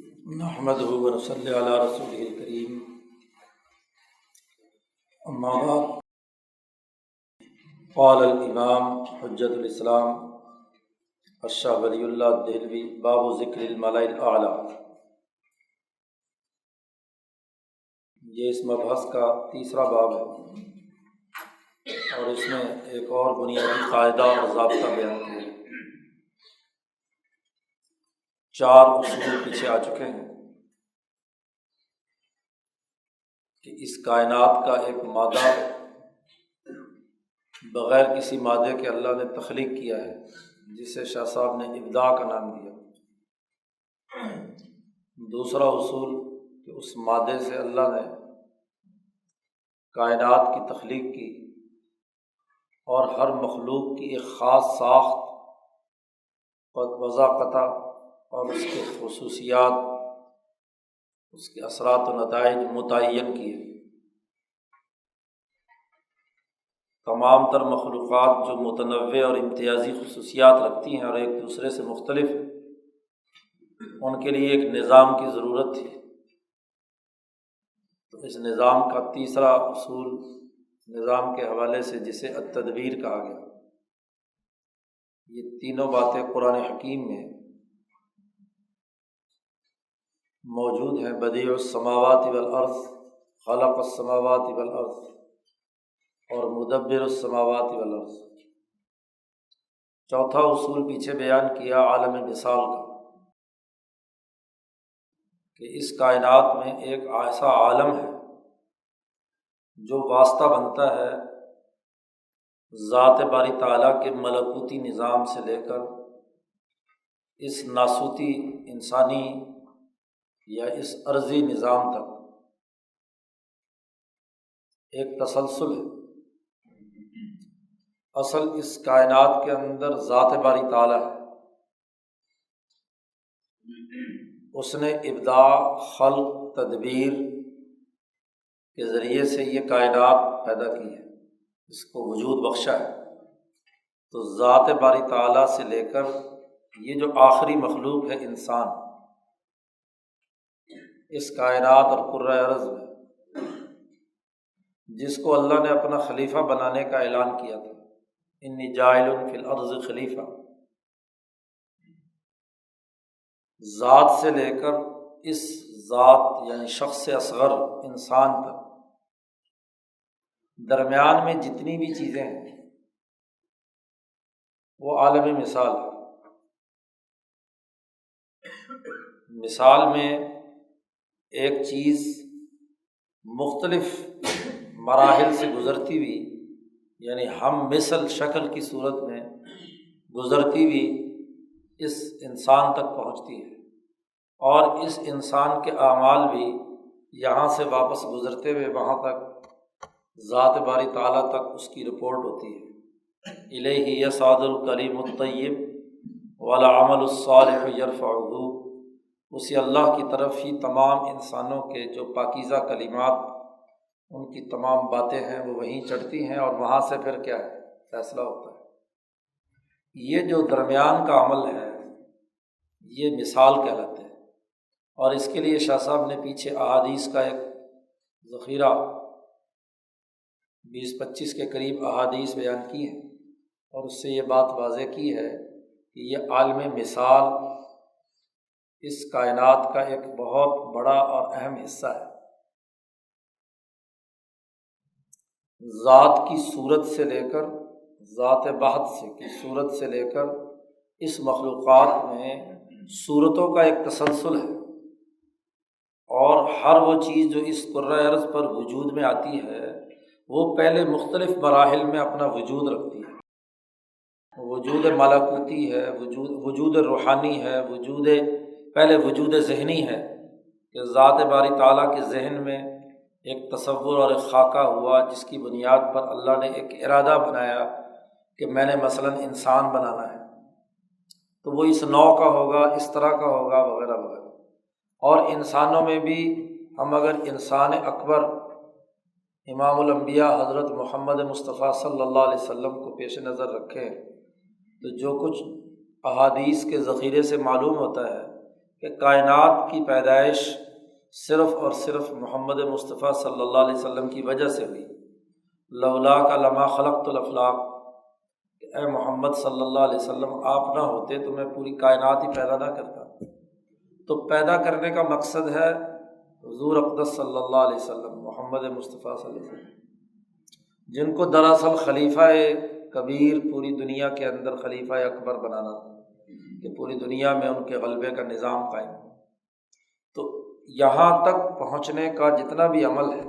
نحمده ونصلي على رسوله الكريم اما بعد قال الامام حجۃ الاسلام الشاہ ولی اللہ دہلوی باب ذکر الملأ الاعلیٰ۔ یہ اس مبحث کا تیسرا باب ہے اور اس میں ایک اور بنیادی قاعدہ اور ضابطہ بیان کیا ہے۔ 4 اصول پیچھے آ چکے ہیں کہ اس کائنات کا ایک مادہ بغیر کسی مادے کے اللہ نے تخلیق کیا ہے، جسے شاہ صاحب نے ابداع کا نام دیا۔ دوسرا اصول کہ اس مادے سے اللہ نے کائنات کی تخلیق کی اور ہر مخلوق کی ایک خاص ساخت وضاقتہ اور اس کے خصوصیات، اس کے اثرات و نتائج متعین کیے۔ تمام تر مخلوقات جو متنوع اور امتیازی خصوصیات رکھتی ہیں اور ایک دوسرے سے مختلف، ان کے لیے ایک نظام کی ضرورت تھی۔ تو اس نظام کا تیسرا اصول نظام کے حوالے سے جسے التدبیر کہا گیا۔ یہ تینوں باتیں قرآن حکیم میں موجود ہیں۔ بدیع السماوات والارض، خلق السماوات والارض، اور مدبر السماوات والارض۔ چوتھا اصول پیچھے بیان کیا عالم مثال کا، کہ اس کائنات میں ایک ایسا عالم ہے جو واسطہ بنتا ہے ذات باری تعالیٰ کے ملکوتی نظام سے لے کر اس ناسوتی انسانی یا اس ارضی نظام تک ایک تسلسل ہے۔ اصل اس کائنات کے اندر ذات باری تعالیٰ ہے، اس نے ابداع، خلق، تدبیر کے ذریعے سے یہ کائنات پیدا کی ہے، اس کو وجود بخشا ہے۔ تو ذات باری تعالیٰ سے لے کر یہ جو آخری مخلوق ہے انسان، اس کائنات اور کرۂ ارض میں جس کو اللہ نے اپنا خلیفہ بنانے کا اعلان کیا تھا، انی جاعل فی الارض خلیفہ، ذات سے لے کر اس ذات یعنی شخص اصغر انسان تک درمیان میں جتنی بھی چیزیں ہیں وہ عالم مثال ہے۔ مثال میں ایک چیز مختلف مراحل سے گزرتی ہوئی، یعنی ہم مثل شکل کی صورت میں گزرتی ہوئی اس انسان تک پہنچتی ہے، اور اس انسان کے اعمال بھی یہاں سے واپس گزرتے ہوئے وہاں تک ذات باری تعالیٰ تک اس کی رپورٹ ہوتی ہے۔ الیہ یصعد الکلم الطیب والعمل الصالح یرفعہ، اسی اللہ کی طرف ہی تمام انسانوں کے جو پاکیزہ کلمات، ان کی تمام باتیں ہیں وہ وہیں چڑھتی ہیں، اور وہاں سے پھر کیا ہے، فیصلہ ہوتا ہے۔ یہ جو درمیان کا عمل ہے یہ مثال کہلاتے ہیں، اور اس کے لیے شاہ صاحب نے پیچھے احادیث کا ایک ذخیرہ 20-25 کے قریب احادیث بیان کی ہیں، اور اس سے یہ بات واضح کی ہے کہ یہ عالم مثال اس کائنات کا ایک بہت بڑا اور اہم حصہ ہے۔ ذات کی صورت سے لے کر، ذات بحت سے کی صورت سے لے کر اس مخلوقات میں صورتوں کا ایک تسلسل ہے، اور ہر وہ چیز جو اس کرۂ ارض پر وجود میں آتی ہے وہ پہلے مختلف مراحل میں اپنا وجود رکھتی ہے۔ وجود ملکوتی ہے، وجود روحانی ہے، پہلے وجود ذہنی ہے کہ ذات باری تعالیٰ کے ذہن میں ایک تصور اور ایک خاکہ ہوا، جس کی بنیاد پر اللہ نے ایک ارادہ بنایا کہ میں نے مثلاً انسان بنانا ہے، تو وہ اس نوع کا ہوگا، اس طرح کا ہوگا، وغیرہ وغیرہ۔ اور انسانوں میں بھی ہم اگر انسان اکبر امام الانبیاء حضرت محمد مصطفیٰ صلی اللہ علیہ وسلم کو پیش نظر رکھیں تو جو کچھ احادیث کے ذخیرے سے معلوم ہوتا ہے کہ کائنات کی پیدائش صرف اور صرف محمد مصطفیٰ صلی اللہ علیہ وسلم کی وجہ سے ہوئی۔ لولاک لما خلقت الافلاق، کہ اے محمد صلی اللہ علیہ وسلم آپ نہ ہوتے تو میں پوری کائنات ہی پیدا نہ کرتا۔ تو پیدا کرنے کا مقصد ہے حضور اقدس صلی اللہ علیہ وسلم، محمد مصطفیٰ صلی اللہ علیہ وسلم، جن کو دراصل خلیفہ کبیر پوری دنیا کے اندر خلیفہ اکبر بنانا تھا کہ پوری دنیا میں ان کے غلبے کا نظام قائم ہو۔ تو یہاں تک پہنچنے کا جتنا بھی عمل ہے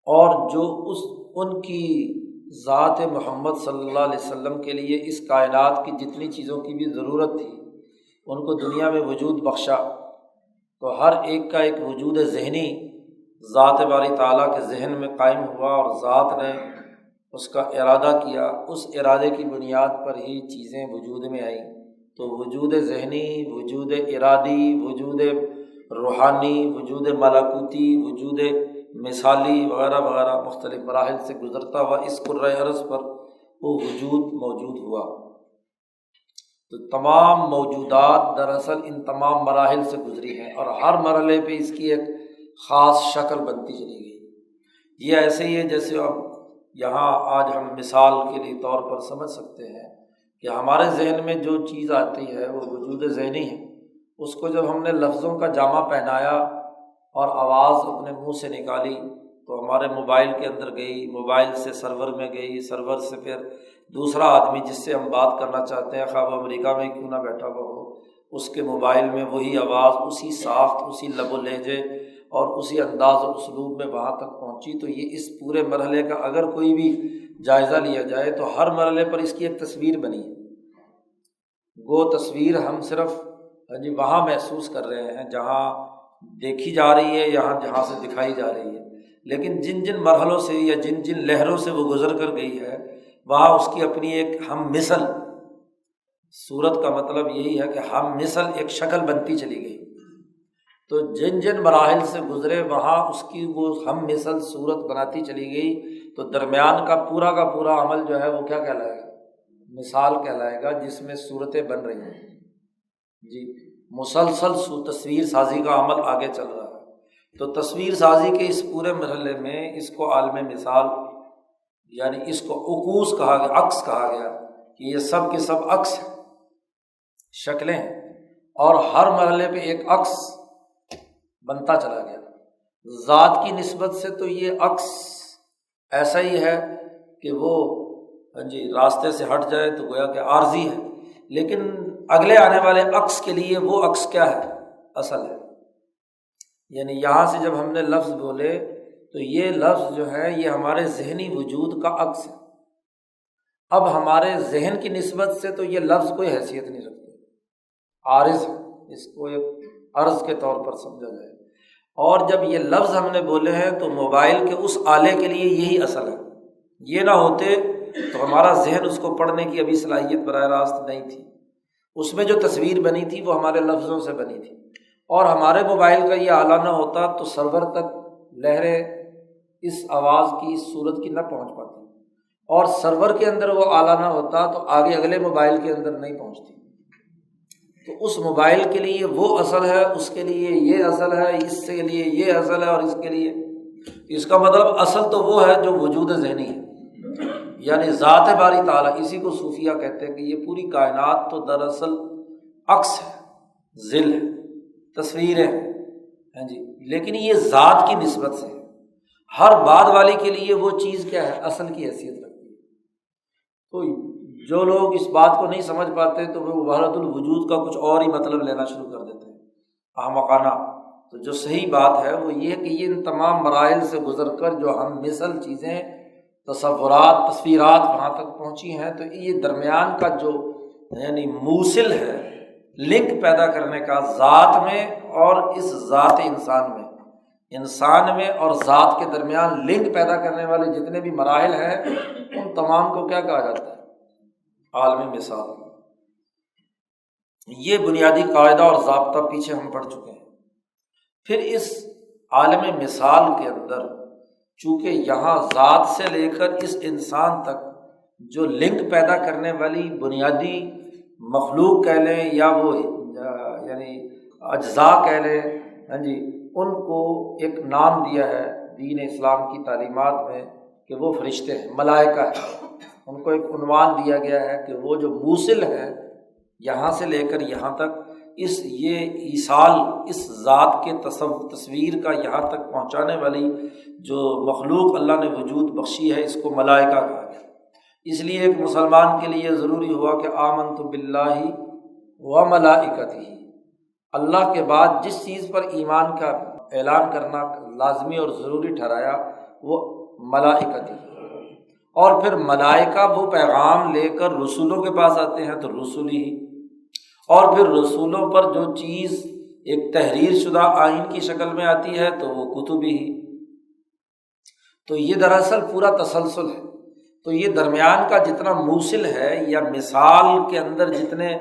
اور جو ان کی ذات محمد صلی اللہ علیہ وسلم کے لیے اس کائنات کی جتنی چیزوں کی بھی ضرورت تھی ان کو دنیا میں وجود بخشا، تو ہر ایک کا ایک وجود ذہنی ذات باری تعالیٰ کے ذہن میں قائم ہوا اور ذات نے اس کا ارادہ کیا، اس ارادے کی بنیاد پر ہی چیزیں وجود میں آئیں۔ تو وجود ذہنی، وجود ارادی، وجود روحانی، وجود ملکوتی، وجود مثالی وغیرہ وغیرہ مختلف مراحل سے گزرتا ہوا اس کرۂ ارض پر وہ وجود موجود ہوا۔ تو تمام موجودات دراصل ان تمام مراحل سے گزری ہیں اور ہر مرحلے پہ اس کی ایک خاص شکل بنتی چلی گئی۔ یہ ایسے ہی ہے جیسے اب یہاں آج ہم مثال کے لیے طور پر سمجھ سکتے ہیں کہ ہمارے ذہن میں جو چیز آتی ہے وہ وجود ذہنی ہے، اس کو جب ہم نے لفظوں کا جامہ پہنایا اور آواز اپنے منہ سے نکالی تو ہمارے موبائل کے اندر گئی، موبائل سے سرور میں گئی، سرور سے پھر دوسرا آدمی جس سے ہم بات کرنا چاہتے ہیں، خواہ وہ امریکہ میں کیوں نہ بیٹھا ہوا ہو، اس کے موبائل میں وہی آواز، اسی ساخت، اسی لب و لہجے اور اسی انداز و اسلوب میں وہاں تک پہنچی۔ تو یہ اس پورے مرحلے کا اگر کوئی بھی جائزہ لیا جائے تو ہر مرحلے پر اس کی ایک تصویر بنی ہے۔ وہ تصویر ہم صرف وہاں محسوس کر رہے ہیں جہاں دیکھی جا رہی ہے، جہاں سے دکھائی جا رہی ہے، لیکن جن جن مرحلوں سے یا جن جن لہروں سے وہ گزر کر گئی ہے وہاں اس کی اپنی ایک ہم مثل، صورت کا مطلب یہی ہے کہ ہم مثل ایک شکل بنتی چلی گئی۔ تو جن جن مراحل سے گزرے وہاں اس کی وہ ہم مثل صورت بناتی چلی گئی۔ تو درمیان کا پورا عمل جو ہے وہ کیا کہلائے گا؟ مثال کہلائے گا، جس میں صورتیں بن رہی ہیں جی، مسلسل تصویر سازی کا عمل آگے چل رہا ہے۔ تو تصویر سازی کے اس پورے مرحلے میں اس کو عالم مثال، یعنی اس کو عکوس کہا گیا، عکس کہا گیا کہ یہ سب کے سب عکس ہیں، شکلیں ہیں، اور ہر مرحلے پہ ایک عکس بنتا چلا گیا۔ ذات کی نسبت سے تو یہ عکس ایسا ہی ہے کہ وہ راستے سے ہٹ جائے تو گویا کہ عارضی ہے، لیکن اگلے آنے والے عکس کے لیے وہ عکس کیا ہے؟ اصل ہے۔ یعنی یہاں سے جب ہم نے لفظ بولے تو یہ لفظ جو ہے یہ ہمارے ذہنی وجود کا عکس ہے۔ اب ہمارے ذہن کی نسبت سے تو یہ لفظ کوئی حیثیت نہیں رکھتے، عارض ہے، اس کو ایک عرض کے طور پر سمجھا جائے۔ اور جب یہ لفظ ہم نے بولے ہیں تو موبائل کے اس آلے کے لیے یہی اصل ہے۔ یہ نہ ہوتے تو ہمارا ذہن اس کو پڑھنے کی ابھی صلاحیت براہ راست نہیں تھی، اس میں جو تصویر بنی تھی وہ ہمارے لفظوں سے بنی تھی، اور ہمارے موبائل کا یہ آلہ نہ ہوتا تو سرور تک لہریں اس آواز کی، اس صورت کی نہ پہنچ پاتی، اور سرور کے اندر وہ آلہ نہ ہوتا تو آگے اگلے موبائل کے اندر نہیں پہنچتی۔ تو اس موبائل کے لیے وہ اصل ہے، اس کے لیے یہ اصل ہے، اس کے لیے یہ اصل ہے، اور اس کے لیے، اس کا مطلب اصل تو وہ ہے جو وجود ذہنی ہے، یعنی ذات باری تعالیٰ۔ اسی کو صوفیہ کہتے ہیں کہ یہ پوری کائنات تو دراصل عکس ہے، ذل ہے، تصویریں ہیں جی، لیکن یہ ذات کی نسبت سے ہے۔ ہر بعد والی کے لیے وہ چیز کیا ہے؟ اصل کی حیثیت رکھتی ہے۔ تو جو لوگ اس بات کو نہیں سمجھ پاتے تو وہ وحدت الوجود کا کچھ اور ہی مطلب لینا شروع کر دیتے ہیں، احمقانہ۔ تو جو صحیح بات ہے وہ یہ ہے کہ یہ ان تمام مراحل سے گزر کر جو ہم مثل چیزیں، تصورات، تصویرات وہاں تک پہنچی ہیں، تو یہ درمیان کا جو یعنی موصل ہے، لنک پیدا کرنے کا ذات میں اور اس ذات انسان میں اور ذات کے درمیان لنک پیدا کرنے والے جتنے بھی مراحل ہیں ان تمام کو کیا کہا جاتا ہے؟ عالم مثال۔ یہ بنیادی قاعدہ اور ضابطہ پیچھے ہم پڑھ چکے ہیں۔ پھر اس عالم مثال کے اندر چونکہ یہاں ذات سے لے کر اس انسان تک جو لنک پیدا کرنے والی بنیادی مخلوق کہہ لیں یا وہ یعنی اجزاء کہہ لیں، ہاں جی، ان کو ایک نام دیا ہے دین اسلام کی تعلیمات میں کہ وہ فرشتے ہیں، ملائکہ ہیں۔ ان کو ایک عنوان دیا گیا ہے کہ وہ جو موصل ہیں یہاں سے لے کر یہاں تک، یہ ایصال اس ذات کے تصویر کا یہاں تک پہنچانے والی جو مخلوق اللہ نے وجود بخشی ہے، اس کو ملائکہ کہا گیا۔ اس لیے ایک مسلمان کے لیے ضروری ہوا کہ آمنت باللہ و ملائکتہ، اللہ کے بعد جس چیز پر ایمان کا اعلان کرنا لازمی اور ضروری ٹھہرایا وہ ملائکتہ۔ اور پھر ملائکہ وہ پیغام لے کر رسولوں کے پاس آتے ہیں تو رسولی ہی، اور پھر رسولوں پر جو چیز ایک تحریر شدہ آئین کی شکل میں آتی ہے تو وہ کتبی ہی۔ تو یہ دراصل پورا تسلسل ہے۔ تو یہ درمیان کا جتنا موصل ہے یا مثال کے اندر جتنے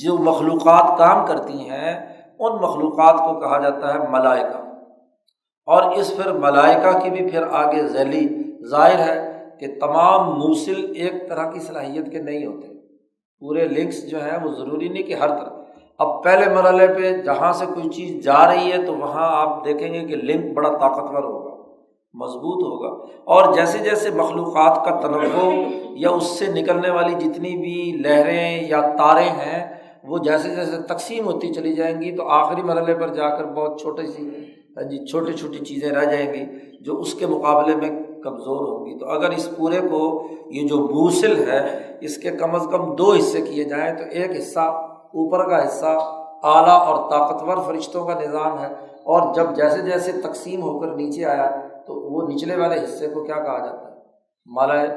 جو مخلوقات کام کرتی ہیں ان مخلوقات کو کہا جاتا ہے ملائکہ۔ اور اس پھر ملائکہ کی بھی پھر آگے ذیلی ظاہر ہے کہ تمام موصل ایک طرح کی صلاحیت کے نہیں ہوتے، پورے لنکس جو ہیں وہ ضروری نہیں کہ ہر طرح۔ اب پہلے مرحلے پہ جہاں سے کوئی چیز جا رہی ہے تو وہاں آپ دیکھیں گے کہ لنک بڑا طاقتور ہوگا، مضبوط ہوگا، اور جیسے جیسے مخلوقات کا تنوع یا اس سے نکلنے والی جتنی بھی لہریں یا تاریں ہیں وہ جیسے جیسے تقسیم ہوتی چلی جائیں گی تو آخری مرحلے پر جا کر بہت چھوٹی چھوٹی چیزیں رہ جائیں گی جو اس کے مقابلے میں کمزور ہوگی۔ تو اگر اس پورے کو یہ جو موصل ہے اس کے کم از کم دو حصے کیے جائیں تو ایک حصہ اوپر کا حصہ اعلیٰ اور طاقتور فرشتوں کا نظام ہے، اور جب جیسے جیسے تقسیم ہو کر نیچے آیا تو وہ نچلے والے حصے کو کیا کہا جاتا ہے؟ ملائے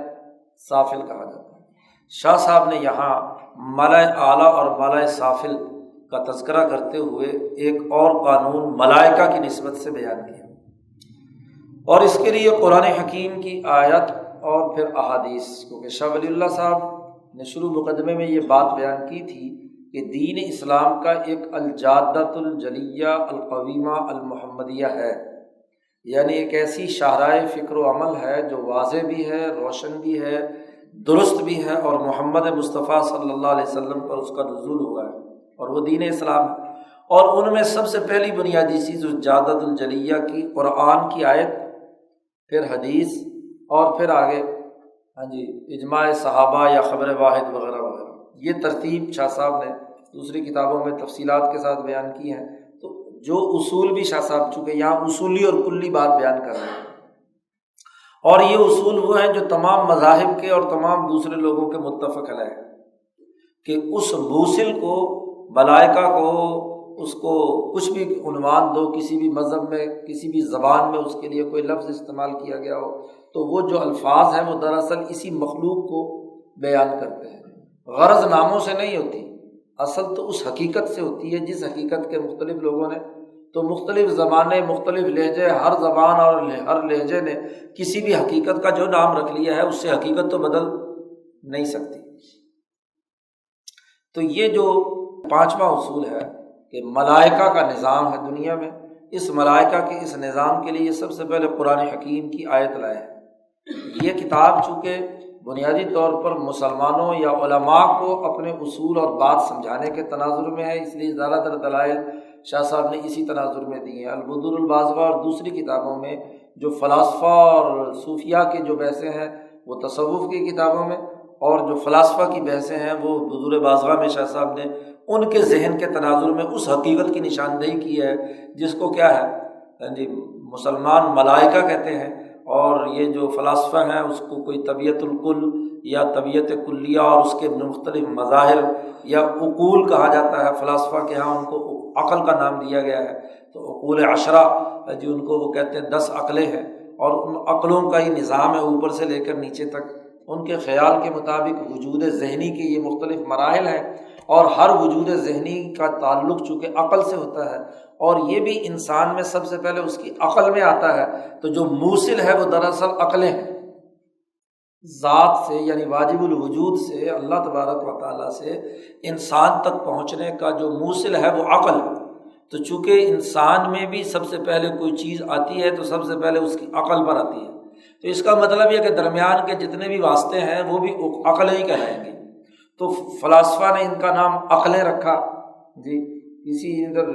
سافل کہا جاتا ہے۔ شاہ صاحب نے یہاں ملائے اعلیٰ اور ملائے سافل کا تذکرہ کرتے ہوئے ایک اور قانون ملائکہ کی نسبت سے بیان کیا، اور اس کے لیے قرآن حکیم کی آیت اور پھر احادیث، کیونکہ شاہ ولی اللہ صاحب نے شروع مقدمے میں یہ بات بیان کی تھی کہ دین اسلام کا ایک الجادۃ الجلیہ القویمہ المحمدیہ ہے، یعنی ایک ایسی شاہراہ فکر و عمل ہے جو واضح بھی ہے، روشن بھی ہے، درست بھی ہے، اور محمد مصطفیٰ صلی اللہ علیہ وسلم پر اس کا نزول ہوا ہے، اور وہ دین اسلام ہے۔ اور ان میں سب سے پہلی بنیادی چیز الجادۃ الجلیہ کی قرآن کی آیت، پھر حدیث، اور پھر آگے اجماع صحابہ یا خبر واحد وغیرہ وغیرہ۔ یہ ترتیب شاہ صاحب نے دوسری کتابوں میں تفصیلات کے ساتھ بیان کی ہیں۔ تو جو اصول بھی شاہ صاحب، چونکہ یہاں اصولی اور کلی بات بیان کر رہے ہیں، اور یہ اصول وہ ہیں جو تمام مذاہب کے اور تمام دوسرے لوگوں کے متفق علیہ ہیں کہ اس موصل کو، ملائکہ کو، اس کو کچھ بھی عنوان دو، کسی بھی مذہب میں کسی بھی زبان میں اس کے لیے کوئی لفظ استعمال کیا گیا ہو تو وہ جو الفاظ ہیں وہ دراصل اسی مخلوق کو بیان کرتے ہیں، غرض ناموں سے نہیں ہوتی، اصل تو اس حقیقت سے ہوتی ہے جس حقیقت کے مختلف لوگوں نے، تو مختلف زبانیں، مختلف لہجے، ہر زبان اور ہر لہجے نے کسی بھی حقیقت کا جو نام رکھ لیا ہے اس سے حقیقت تو بدل نہیں سکتی۔ تو یہ جو پانچواں اصول ہے کہ ملائکہ کا نظام ہے دنیا میں، اس ملائکہ کے اس نظام کے لیے سب سے پہلے قرآن حکیم کی آیت لائے ہیں۔ یہ کتاب چونکہ بنیادی طور پر مسلمانوں یا علماء کو اپنے اصول اور بات سمجھانے کے تناظر میں ہے، اس لیے زیادہ تر دلائل شاہ صاحب نے اسی تناظر میں دی ہیں۔ البدور البازغہ اور دوسری کتابوں میں جو فلاسفہ اور صوفیہ کے جو بحثیں ہیں وہ تصوف کی کتابوں میں، اور جو فلاسفہ کی بحثیں ہیں وہ بدور بازغہ میں شاہ صاحب نے ان کے ذہن کے تناظر میں اس حقیقت کی نشاندہی کی ہے جس کو کیا ہے مسلمان ملائکہ کہتے ہیں، اور یہ جو فلاسفہ ہیں اس کو کوئی طبیعت الکل یا طبیعت کلیہ اور اس کے مختلف مظاہر یا عقول کہا جاتا ہے۔ فلاسفہ کے ہاں ان کو عقل کا نام دیا گیا ہے، تو عقول عشرہ ان کو وہ کہتے ہیں 10 عقلیں ہیں، اور ان عقلوں کا ہی نظام ہے اوپر سے لے کر نیچے تک۔ ان کے خیال کے مطابق وجود ذہنی کے یہ مختلف مراحل ہیں، اور ہر وجود ذہنی کا تعلق چونکہ عقل سے ہوتا ہے، اور یہ بھی انسان میں سب سے پہلے اس کی عقل میں آتا ہے، تو جو موصل ہے وہ دراصل عقلیں ہیں، ذات سے یعنی واجب الوجود سے، اللہ تبارک و تعالیٰ سے انسان تک پہنچنے کا جو موصل ہے وہ عقل ہے۔ تو چونکہ انسان میں بھی سب سے پہلے کوئی چیز آتی ہے تو سب سے پہلے اس کی عقل پر آتی ہے، تو اس کا مطلب یہ کہ درمیان کے جتنے بھی واسطے ہیں وہ بھی عقل ہی کہلائیں گے۔ تو فلاسفہ نے ان کا نام عقلیں رکھا، کسی ادھر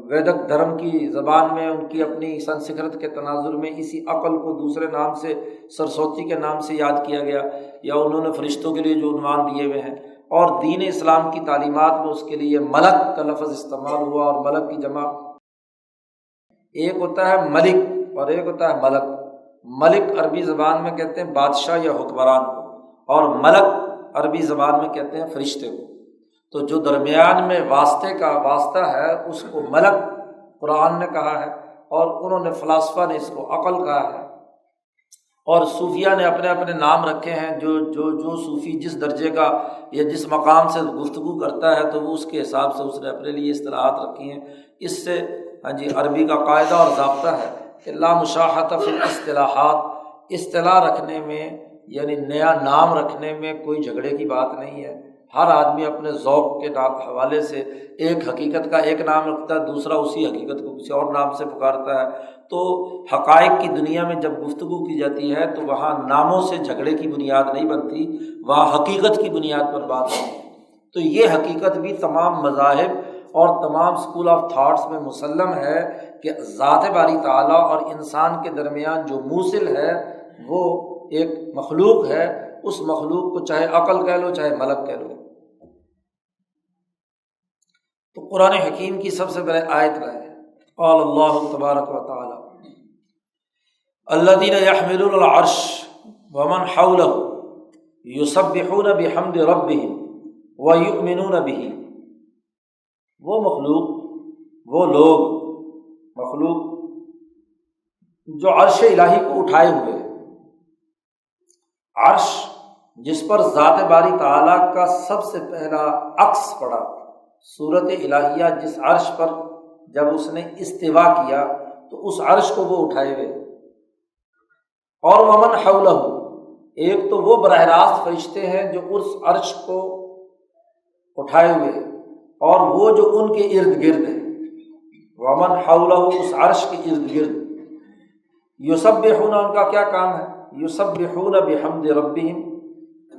ویدک دھرم کی زبان میں ان کی اپنی سنسکرت کے تناظر میں اسی عقل کو دوسرے نام سے سرسوتی کے نام سے یاد کیا گیا، یا انہوں نے فرشتوں کے لیے جو عنوان دیے ہوئے ہیں، اور دین اسلام کی تعلیمات میں اس کے لیے ملک کا لفظ استعمال ہوا، اور ملک کی جمع ایک ہوتا ہے ملک اور ایک ہوتا ہے ملک۔ ملک عربی زبان میں کہتے ہیں بادشاہ یا حکمران کو، اور ملک عربی زبان میں کہتے ہیں فرشتے کو۔ تو جو درمیان میں واسطے کا واسطہ ہے اس کو ملک قرآن نے کہا ہے، اور انہوں نے فلاسفہ نے اس کو عقل کہا ہے، اور صوفیہ نے اپنے اپنے نام رکھے ہیں۔ جو صوفی جس درجے کا یا جس مقام سے گفتگو کرتا ہے تو وہ اس کے حساب سے اس نے اپنے لیے اصطلاحات رکھی ہیں۔ اس سے عربی کا قاعدہ اور ضابطہ ہے کہ لا مشاحۃ فی الاصطلاحات، اصطلاح رکھنے میں یعنی نیا نام رکھنے میں کوئی جھگڑے کی بات نہیں ہے۔ ہر آدمی اپنے ذوق کے حوالے سے ایک حقیقت کا ایک نام رکھتا ہے، دوسرا اسی حقیقت کو کسی اور نام سے پکارتا ہے۔ تو حقائق کی دنیا میں جب گفتگو کی جاتی ہے تو وہاں ناموں سے جھگڑے کی بنیاد نہیں بنتی، وہاں حقیقت کی بنیاد پر بات ہوتی ہے۔ تو یہ حقیقت بھی تمام مذاہب اور تمام اسکول آف تھاٹس میں مسلم ہے کہ ذات باری تعالیٰ اور انسان کے درمیان جو موصل ہے وہ ایک مخلوق ہے، اس مخلوق کو چاہے عقل کہہ لو چاہے ملک کہہ لو۔ تو قرآن حکیم کی سب سے پہلے آیت لائے، قال اللہ تبارک و تعالی الذین یحملون العرش ومن حولہ یسبحون بحمد ربہم ویؤمنون بہ۔ وہ مخلوق، وہ لوگ مخلوق جو عرش الہی کو اٹھائے ہوئے ہیں، عرش جس پر ذات باری تعالیٰ کا سب سے پہلا عکس پڑا، صورت الہیہ جس عرش پر جب اس نے استوا کیا تو اس عرش کو وہ اٹھائے ہوئے، اور ومن حولہ، ایک تو وہ براہ راست فرشتے ہیں جو اس عرش کو اٹھائے ہوئے، اور وہ جو ان کے ارد گرد ہیں، ومن حولہ اس عرش کے ارد گرد، یسبحون ان کا کیا کام ہے، یسبحون بحمد ربہم،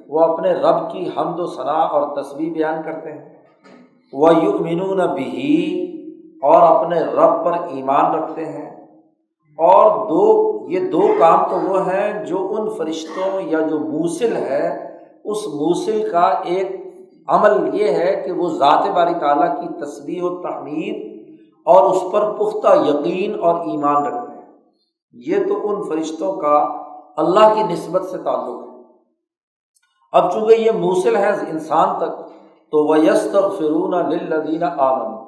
وہ اپنے رب کی حمد و ثنا اور تسبیح بیان کرتے ہیں، ویؤمنون بہ، اور اپنے رب پر ایمان رکھتے ہیں۔ اور یہ دو کام تو وہ ہیں جو ان فرشتوں یا جو موصل ہے اس موصل کا ایک عمل یہ ہے کہ وہ ذات باری تعالیٰ کی تسبیح و تحمید اور اس پر پختہ یقین اور ایمان رکھتے ہیں۔ یہ تو ان فرشتوں کا اللہ کی نسبت سے تعلق ہے۔ اب چونکہ یہ موصل ہے انسان تک تو وَيَسْتَغْفِرُونَ لِلَّذِينَ آمَنُوا،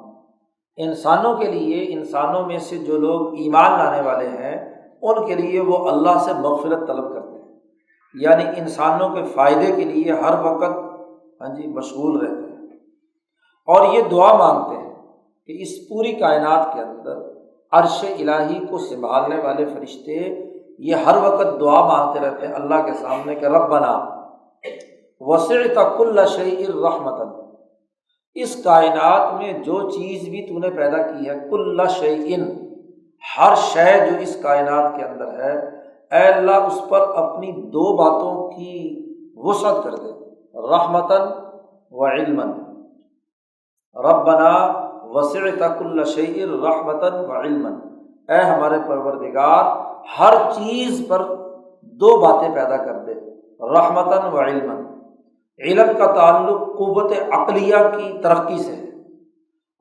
انسانوں کے لیے، انسانوں میں سے جو لوگ ایمان لانے والے ہیں ان کے لیے وہ اللہ سے مغفرت طلب کرتے ہیں، یعنی انسانوں کے فائدے کے لیے ہر وقت مشغول رہتے ہیں، اور یہ دعا مانگتے ہیں کہ اس پوری کائنات کے اندر عرش الہی کو سنبھالنے والے فرشتے یہ ہر وقت دعا مانگتے رہتے ہیں اللہ کے سامنے کہ ربنا وسعت کل شیء رحمۃ، اس کائنات میں جو چیز بھی تو نے پیدا کی ہے، کل شیء، ہر شے جو اس کائنات کے اندر ہے، اے اللہ اس پر اپنی دو باتوں کی وسعت کر دے، رحمتاً و علماً۔ ربنا وسعت کل شیء رحمتاً و علماً، اے ہمارے پروردگار ہر چیز پر دو باتیں پیدا کر دے، رحمتاً و علماً۔ علم کا تعلق قوت عقلیہ کی ترقی سے ہے،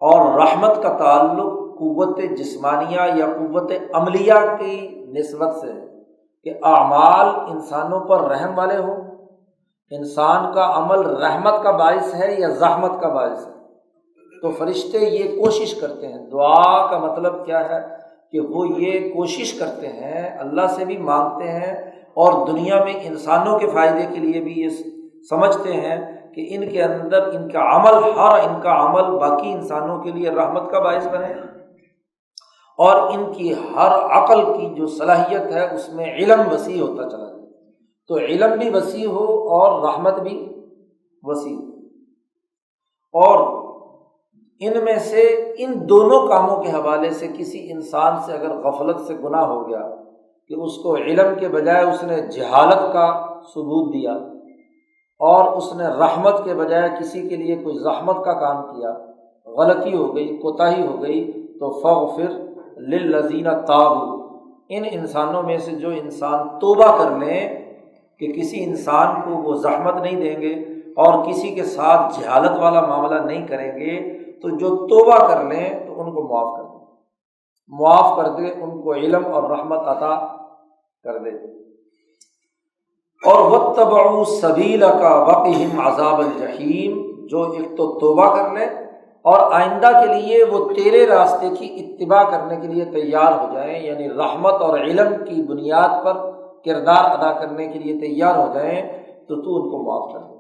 اور رحمت کا تعلق قوت جسمانیہ یا قوت عملیہ کی نسبت سے ہے کہ اعمال انسانوں پر رحم والے ہوں۔ انسان کا عمل رحمت کا باعث ہے یا زحمت کا باعث ہے؟ تو فرشتے یہ کوشش کرتے ہیں، دعا کا مطلب کیا ہے کہ وہ یہ کوشش کرتے ہیں، اللہ سے بھی مانگتے ہیں، اور دنیا میں انسانوں کے فائدے کے لیے بھی یہ سمجھتے ہیں کہ ان کے اندر ان کا عمل باقی انسانوں کے لیے رحمت کا باعث بنے، اور ان کی ہر عقل کی جو صلاحیت ہے اس میں علم وسیع ہوتا چلا جائے، تو علم بھی وسیع ہو اور رحمت بھی وسیع ہو۔ اور ان میں سے ان دونوں کاموں کے حوالے سے کسی انسان سے اگر غفلت سے گناہ ہو گیا کہ اس کو علم کے بجائے اس نے جہالت کا ثبوت دیا، اور اس نے رحمت کے بجائے کسی کے لیے کوئی زحمت کا کام کیا، غلطی ہو گئی، کوتاہی ہو گئی، تو فاغفر للذین تابوا، ان انسانوں میں سے جو انسان توبہ کر لیں کہ کسی انسان کو وہ زحمت نہیں دیں گے اور کسی کے ساتھ جہالت والا معاملہ نہیں کریں گے، تو جو توبہ کر لیں تو ان کو معاف کر دیں، معاف کر دے، ان کو علم اور رحمت عطا کر دے۔ اور واتبعوا سبیلک وقہم عذاب الجحیم، جو ایک تو توبہ کر لے اور آئندہ کے لیے وہ تیرے راستے کی اتباع کرنے کے لیے تیار ہو جائیں، یعنی رحمت اور علم کی بنیاد پر کردار ادا کرنے کے لیے تیار ہو جائیں، تو تو ان کو معاف کر دے۔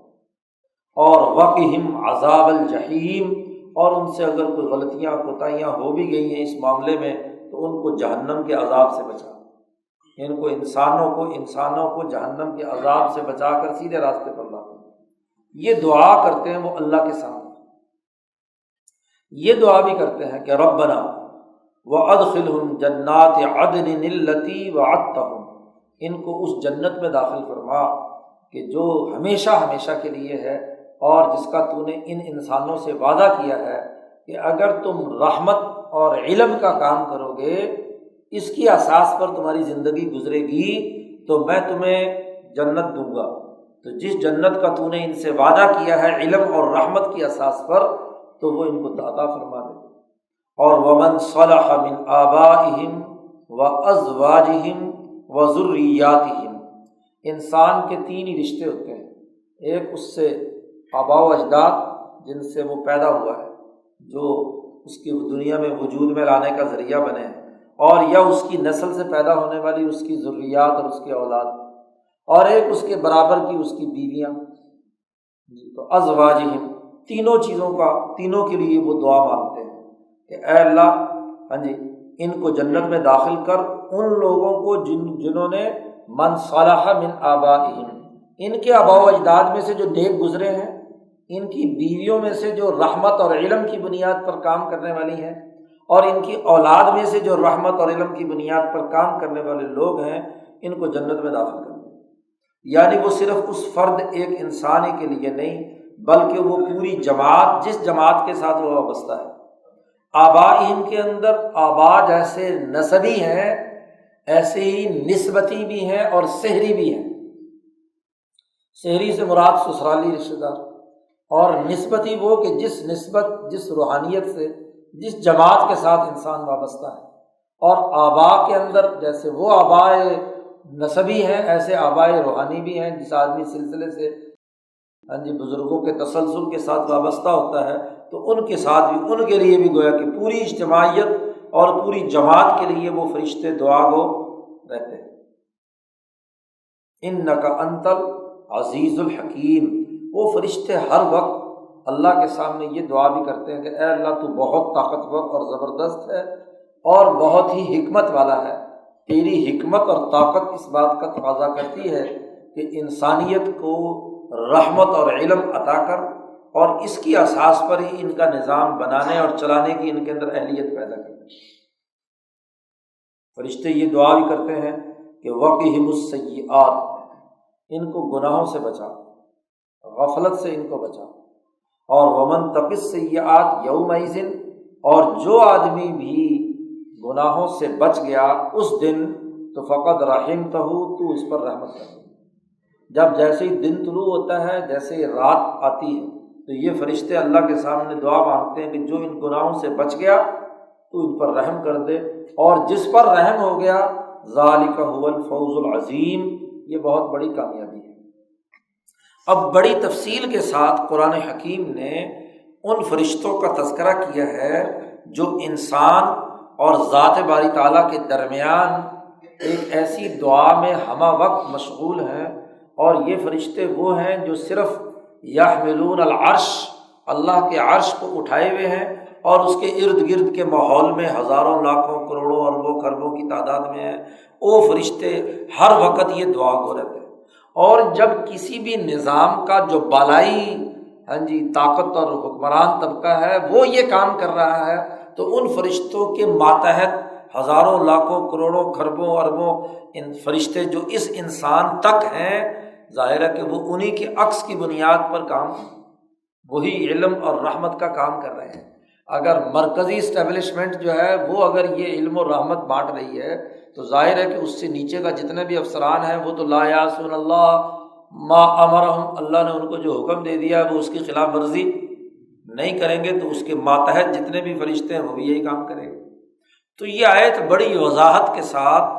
اور وقہم عذاب الجحیم، اور ان سے اگر کوئی غلطیاں کوتاہیاں ہو بھی گئی ہیں اس معاملے میں تو ان کو جہنم کے عذاب سے بچا، ان کو انسانوں کو جہنم کے عذاب سے بچا کر سیدھے راستے پر لا۔ یہ دعا کرتے ہیں وہ اللہ کے سامنے، یہ دعا بھی کرتے ہیں کہ ربنا وادخلہم جنات عدن التی وعدتہم، ان کو اس جنت میں داخل فرما کہ جو ہمیشہ ہمیشہ کے لیے ہے، اور جس کا تو نے ان انسانوں سے وعدہ کیا ہے کہ اگر تم رحمت اور علم کا کام کرو گے، اس کی اساس پر تمہاری زندگی گزرے گی، تو میں تمہیں جنت دوں گا۔ تو جس جنت کا تو نے ان سے وعدہ کیا ہے علم اور رحمت کی اساس پر، تو وہ ان کو عطا فرما دے۔ اور ومن صلح من آبائہم وازواجہم وذریاتہم، انسان کے تین ہی رشتے ہوتے ہیں، ایک اس سے آباء و اجداد جن سے وہ پیدا ہوا ہے، جو اس کی دنیا میں وجود میں لانے کا ذریعہ بنے ہیں، اور یا اس کی نسل سے پیدا ہونے والی اس کی ذریات اور اس کی اولاد، اور ایک اس کے برابر کی اس کی بیویاں۔ تو ازواجہم، تینوں چیزوں کا، تینوں کے لیے وہ دعا مانگتے ہیں کہ اے اللہ ان کو جنت میں داخل کر، ان لوگوں کو جنہوں نے من صالح من آبائہم، ان کے آباء و اجداد میں سے جو نیک گزرے ہیں، ان کی بیویوں میں سے جو رحمت اور علم کی بنیاد پر کام کرنے والی ہیں، اور ان کی اولاد میں سے جو رحمت اور علم کی بنیاد پر کام کرنے والے لوگ ہیں، ان کو جنت میں داخل کر دیں۔ یعنی وہ صرف اس فرد ایک انسان ہی کے لیے نہیں، بلکہ وہ پوری جماعت، جس جماعت کے ساتھ وہ وابستہ ہے۔ آبائہم کے اندر آبا جیسے نسبی ہیں، ایسے ہی نسبتی بھی ہیں اور سحری بھی ہیں۔ سحری سے مراد سسرالی رشتہ دار، اور نسبتی وہ کہ جس نسبت، جس روحانیت سے، جس جماعت کے ساتھ انسان وابستہ ہے۔ اور آبا کے اندر جیسے وہ آبائے نسبی ہیں، ایسے آبائے روحانی بھی ہیں۔ جس آدمی سلسلے سے بزرگوں کے تسلسل کے ساتھ وابستہ ہوتا ہے، تو ان کے ساتھ بھی، ان کے لیے بھی گویا کہ پوری اجتماعیت اور پوری جماعت کے لیے وہ فرشتے دعا گو رہتے ہیں۔ انک انت العزیز الحکیم، وہ فرشتے ہر وقت اللہ کے سامنے یہ دعا بھی کرتے ہیں کہ اے اللہ تو بہت طاقتور اور زبردست ہے اور بہت ہی حکمت والا ہے۔ تیری حکمت اور طاقت اس بات کا تقاضا کرتی ہے کہ انسانیت کو رحمت اور علم عطا کر، اور اس کی اساس پر ہی ان کا نظام بنانے اور چلانے کی ان کے اندر اہلیت پیدا کر۔ فرشتے یہ دعا بھی کرتے ہیں کہ وقہم السیئات، ان کو گناہوں سے بچا، غفلت سے ان کو بچا۔ اور ومن تق السیئات یومئذ، اور جو آدمی بھی گناہوں سے بچ گیا اس دن، تو فقد رحمتہ، تو اس پر رحمت کر۔ جب جیسے ہی دن طلوع ہوتا ہے، جیسے ہی رات آتی ہے، تو یہ فرشتے اللہ کے سامنے دعا مانگتے ہیں کہ جو ان گناہوں سے بچ گیا تو ان پر رحم کر دے، اور جس پر رحم ہو گیا ذالک هو الفوز العظیم، یہ بہت بڑی کامیابی ہے۔ اب بڑی تفصیل کے ساتھ قرآن حکیم نے ان فرشتوں کا تذکرہ کیا ہے جو انسان اور ذات باری تعالیٰ کے درمیان ایک ایسی دعا میں ہمہ وقت مشغول ہیں۔ اور یہ فرشتے وہ ہیں جو صرف یحملون العرش، اللہ کے عرش کو اٹھائے ہوئے ہیں، اور اس کے ارد گرد کے ماحول میں ہزاروں لاکھوں کروڑوں اربوں خربوں کی تعداد میں ہیں۔ وہ فرشتے ہر وقت یہ دعا گو رہتے ہیں۔ اور جب کسی بھی نظام کا جو بالائی طاقت اور حکمران طبقہ ہے وہ یہ کام کر رہا ہے، تو ان فرشتوں کے ماتحت ہزاروں لاکھوں کروڑوں خربوں اربوں ان فرشتے جو اس انسان تک ہیں، ظاہر ہے کہ وہ انہی کے عکس کی بنیاد پر کام، وہی علم اور رحمت کا کام کر رہے ہیں۔ اگر مرکزی اسٹیبلشمنٹ جو ہے وہ اگر یہ علم و رحمت بانٹ رہی ہے تو ظاہر ہے کہ اس سے نیچے کا جتنے بھی افسران ہیں وہ تو لا یعصون اللہ ما امرہم، اللہ نے ان کو جو حکم دے دیا وہ اس کی خلاف ورزی نہیں کریں گے، تو اس کے ماتحت جتنے بھی فرشتے ہیں وہ بھی یہی کام کریں گے۔ تو یہ آیت بڑی وضاحت کے ساتھ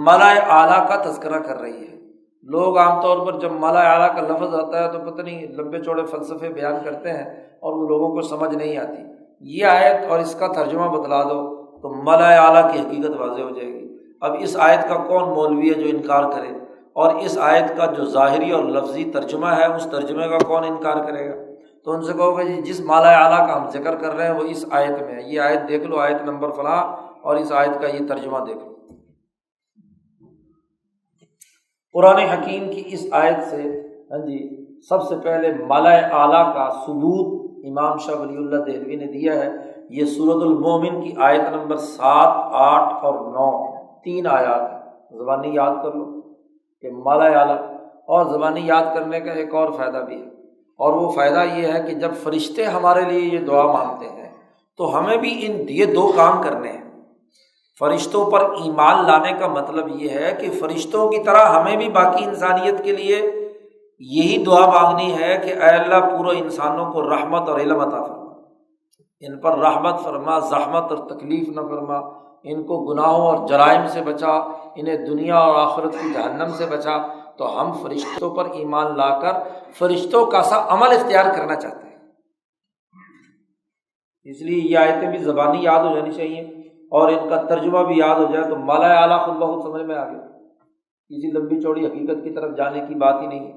ملائے اعلیٰ کا تذکرہ کر رہی ہے۔ لوگ عام طور پر جب ملائے اعلیٰ کا لفظ آتا ہے تو پتہ نہیں لمبے چوڑے فلسفے بیان کرتے ہیں اور وہ لوگوں کو سمجھ نہیں آتی۔ یہ آیت اور اس کا ترجمہ بتلا دو تو ملائے اعلیٰ کی حقیقت واضح ہو جائے گی۔ اب اس آیت کا کون مولوی ہے جو انکار کرے، اور اس آیت کا جو ظاہری اور لفظی ترجمہ ہے اس ترجمے کا کون انکار کرے گا؟ تو ان سے کہو کہ جی جس ملائے اعلیٰ کا ہم ذکر کر رہے ہیں وہ اس آیت میں ہے، یہ آیت دیکھ لو، آیت نمبر فلاں، اور اس آیت کا یہ ترجمہ دیکھ لو۔ قرآن حکیم کی اس آیت سے سب سے پہلے ملائے اعلیٰ کا ثبوت امام شاہ ولی اللہ دہلوی نے دیا ہے۔ یہ سورۃ المومن کی آیت نمبر 7، 8 اور 9 تین آیات ہیں، زبانی یاد کر لو کہ ملائے اعلیٰ، اور زبانی یاد کرنے کا ایک اور فائدہ بھی ہے، اور وہ فائدہ یہ ہے کہ جب فرشتے ہمارے لیے یہ دعا مانگتے ہیں تو ہمیں بھی یہ دو کام کرنے ہیں۔ فرشتوں پر ایمان لانے کا مطلب یہ ہے کہ فرشتوں کی طرح ہمیں بھی باقی انسانیت کے لیے یہی دعا مانگنی ہے کہ اے اللہ پورے انسانوں کو رحمت اور علم عطا فرما، ان پر رحمت فرما، زحمت اور تکلیف نہ فرما، ان کو گناہوں اور جرائم سے بچا، انہیں دنیا اور آخرت کی جہنم سے بچا۔ تو ہم فرشتوں پر ایمان لا کر فرشتوں کا سا عمل اختیار کرنا چاہتے ہیں، اس لیے یہ آیتیں بھی زبانی یاد ہو جانی چاہیے اور ان کا ترجمہ بھی یاد ہو جائے تو ملائے اعلیٰ خود بخود سمجھ میں آ گیا، کسی لمبی چوڑی حقیقت کی طرف جانے کی بات ہی نہیں ہے۔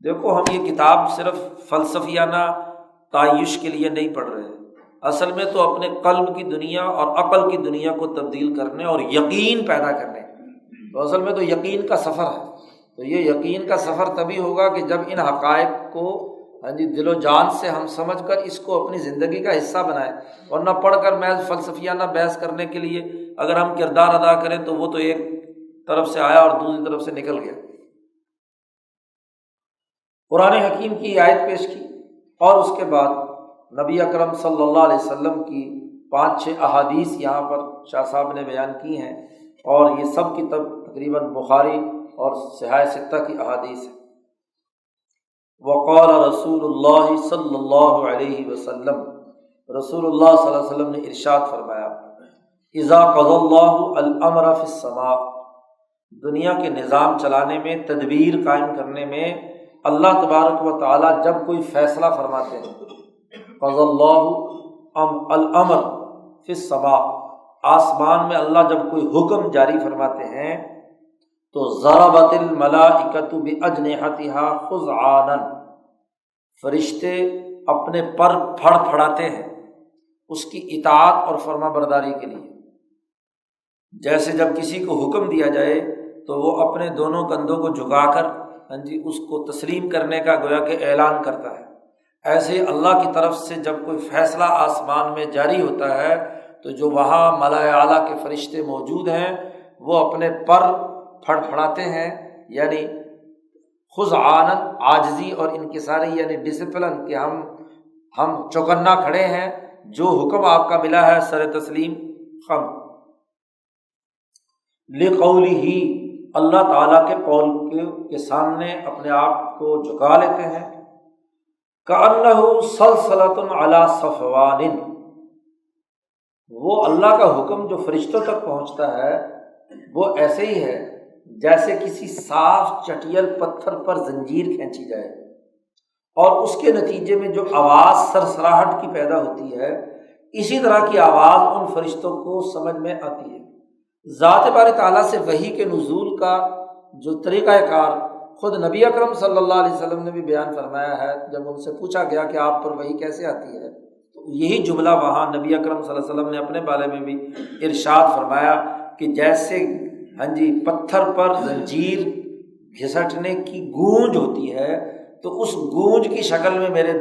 دیکھو ہم یہ کتاب صرف فلسفیانہ تعیش کے لیے نہیں پڑھ رہے ہیں، اصل میں تو اپنے قلب کی دنیا اور عقل کی دنیا کو تبدیل کرنے اور یقین پیدا کرنے، تو اصل میں تو یقین کا سفر ہے۔ تو یہ یقین کا سفر تبھی ہوگا کہ جب ان حقائق کو دل و جان سے ہم سمجھ کر اس کو اپنی زندگی کا حصہ بنائیں، ورنہ پڑھ کر محض فلسفیانہ بحث کرنے کے لیے اگر ہم کردار ادا کریں تو وہ تو ایک طرف سے آیا اور دوسری طرف سے نکل گیا۔ قرآن حکیم کی آیت پیش کی اور اس کے بعد نبی اکرم صلی اللہ علیہ وسلم کی 5-6 احادیث یہاں پر شاہ صاحب نے بیان کی ہیں، اور یہ سب کی تقریباً بخاری اور صحاح ستہ کی احادیث ہیں۔ وقال رسول اللہ صلی اللہ علیہ وسلم، رسول اللہ صلی اللہ علیہ وسلم نے ارشاد فرمایا، اذا قضى اللہ الامر فی السماء، دنیا کے نظام چلانے میں، تدبیر قائم کرنے میں اللہ تبارک و تعالیٰ جب کوئی فیصلہ فرماتے ہیں، قضى اللہ الامر فی السماء، آسمان میں اللہ جب کوئی حکم جاری فرماتے ہیں تو ضربت الملائکۃ باجنحتها خضعانا، فرشتے اپنے پر پھڑ پھڑاتے ہیں اس کی اطاعت اور فرما برداری کے لیے۔ جیسے جب کسی کو حکم دیا جائے تو وہ اپنے دونوں کندھوں کو جھکا کر اس کو تسلیم کرنے کا گویا کہ اعلان کرتا ہے، ایسے اللہ کی طرف سے جب کوئی فیصلہ آسمان میں جاری ہوتا ہے تو جو وہاں ملائے اعلیٰ کے فرشتے موجود ہیں وہ اپنے پر پھڑ پھڑاتے ہیں، یعنی خضعانا، عاجزی اور انکساری، یعنی ڈسپلن، کہ ہم چوکنا کھڑے ہیں، جو حکم آپ کا ملا ہے سر تسلیم خم۔ لقولہ، اللہ تعالیٰ کے قول کے سامنے اپنے آپ کو جھکا لیتے ہیں۔ کأنہ سلسلۃ علی صفوان، وہ اللہ کا حکم جو فرشتوں تک پہنچتا ہے وہ ایسے ہی ہے جیسے کسی صاف چٹیل پتھر پر زنجیر کھینچی جائے، اور اس کے نتیجے میں جو آواز سرسراہٹ کی پیدا ہوتی ہے، اسی طرح کی آواز ان فرشتوں کو سمجھ میں آتی ہے۔ ذات باری تعالیٰ سے وحی کے نزول کا جو طریقہ کار خود نبی اکرم صلی اللہ علیہ وسلم نے بھی بیان فرمایا ہے۔ جب ان سے پوچھا گیا کہ آپ پر وحی کیسے آتی ہے تو یہی جملہ وہاں نبی اکرم صلی اللہ علیہ وسلم نے اپنے بارے میں بھی ارشاد فرمایا کہ جیسے پتھر پر زنجیر گھسٹنے کی گونج ہوتی ہے تو اس گونج کی شکل میں میرے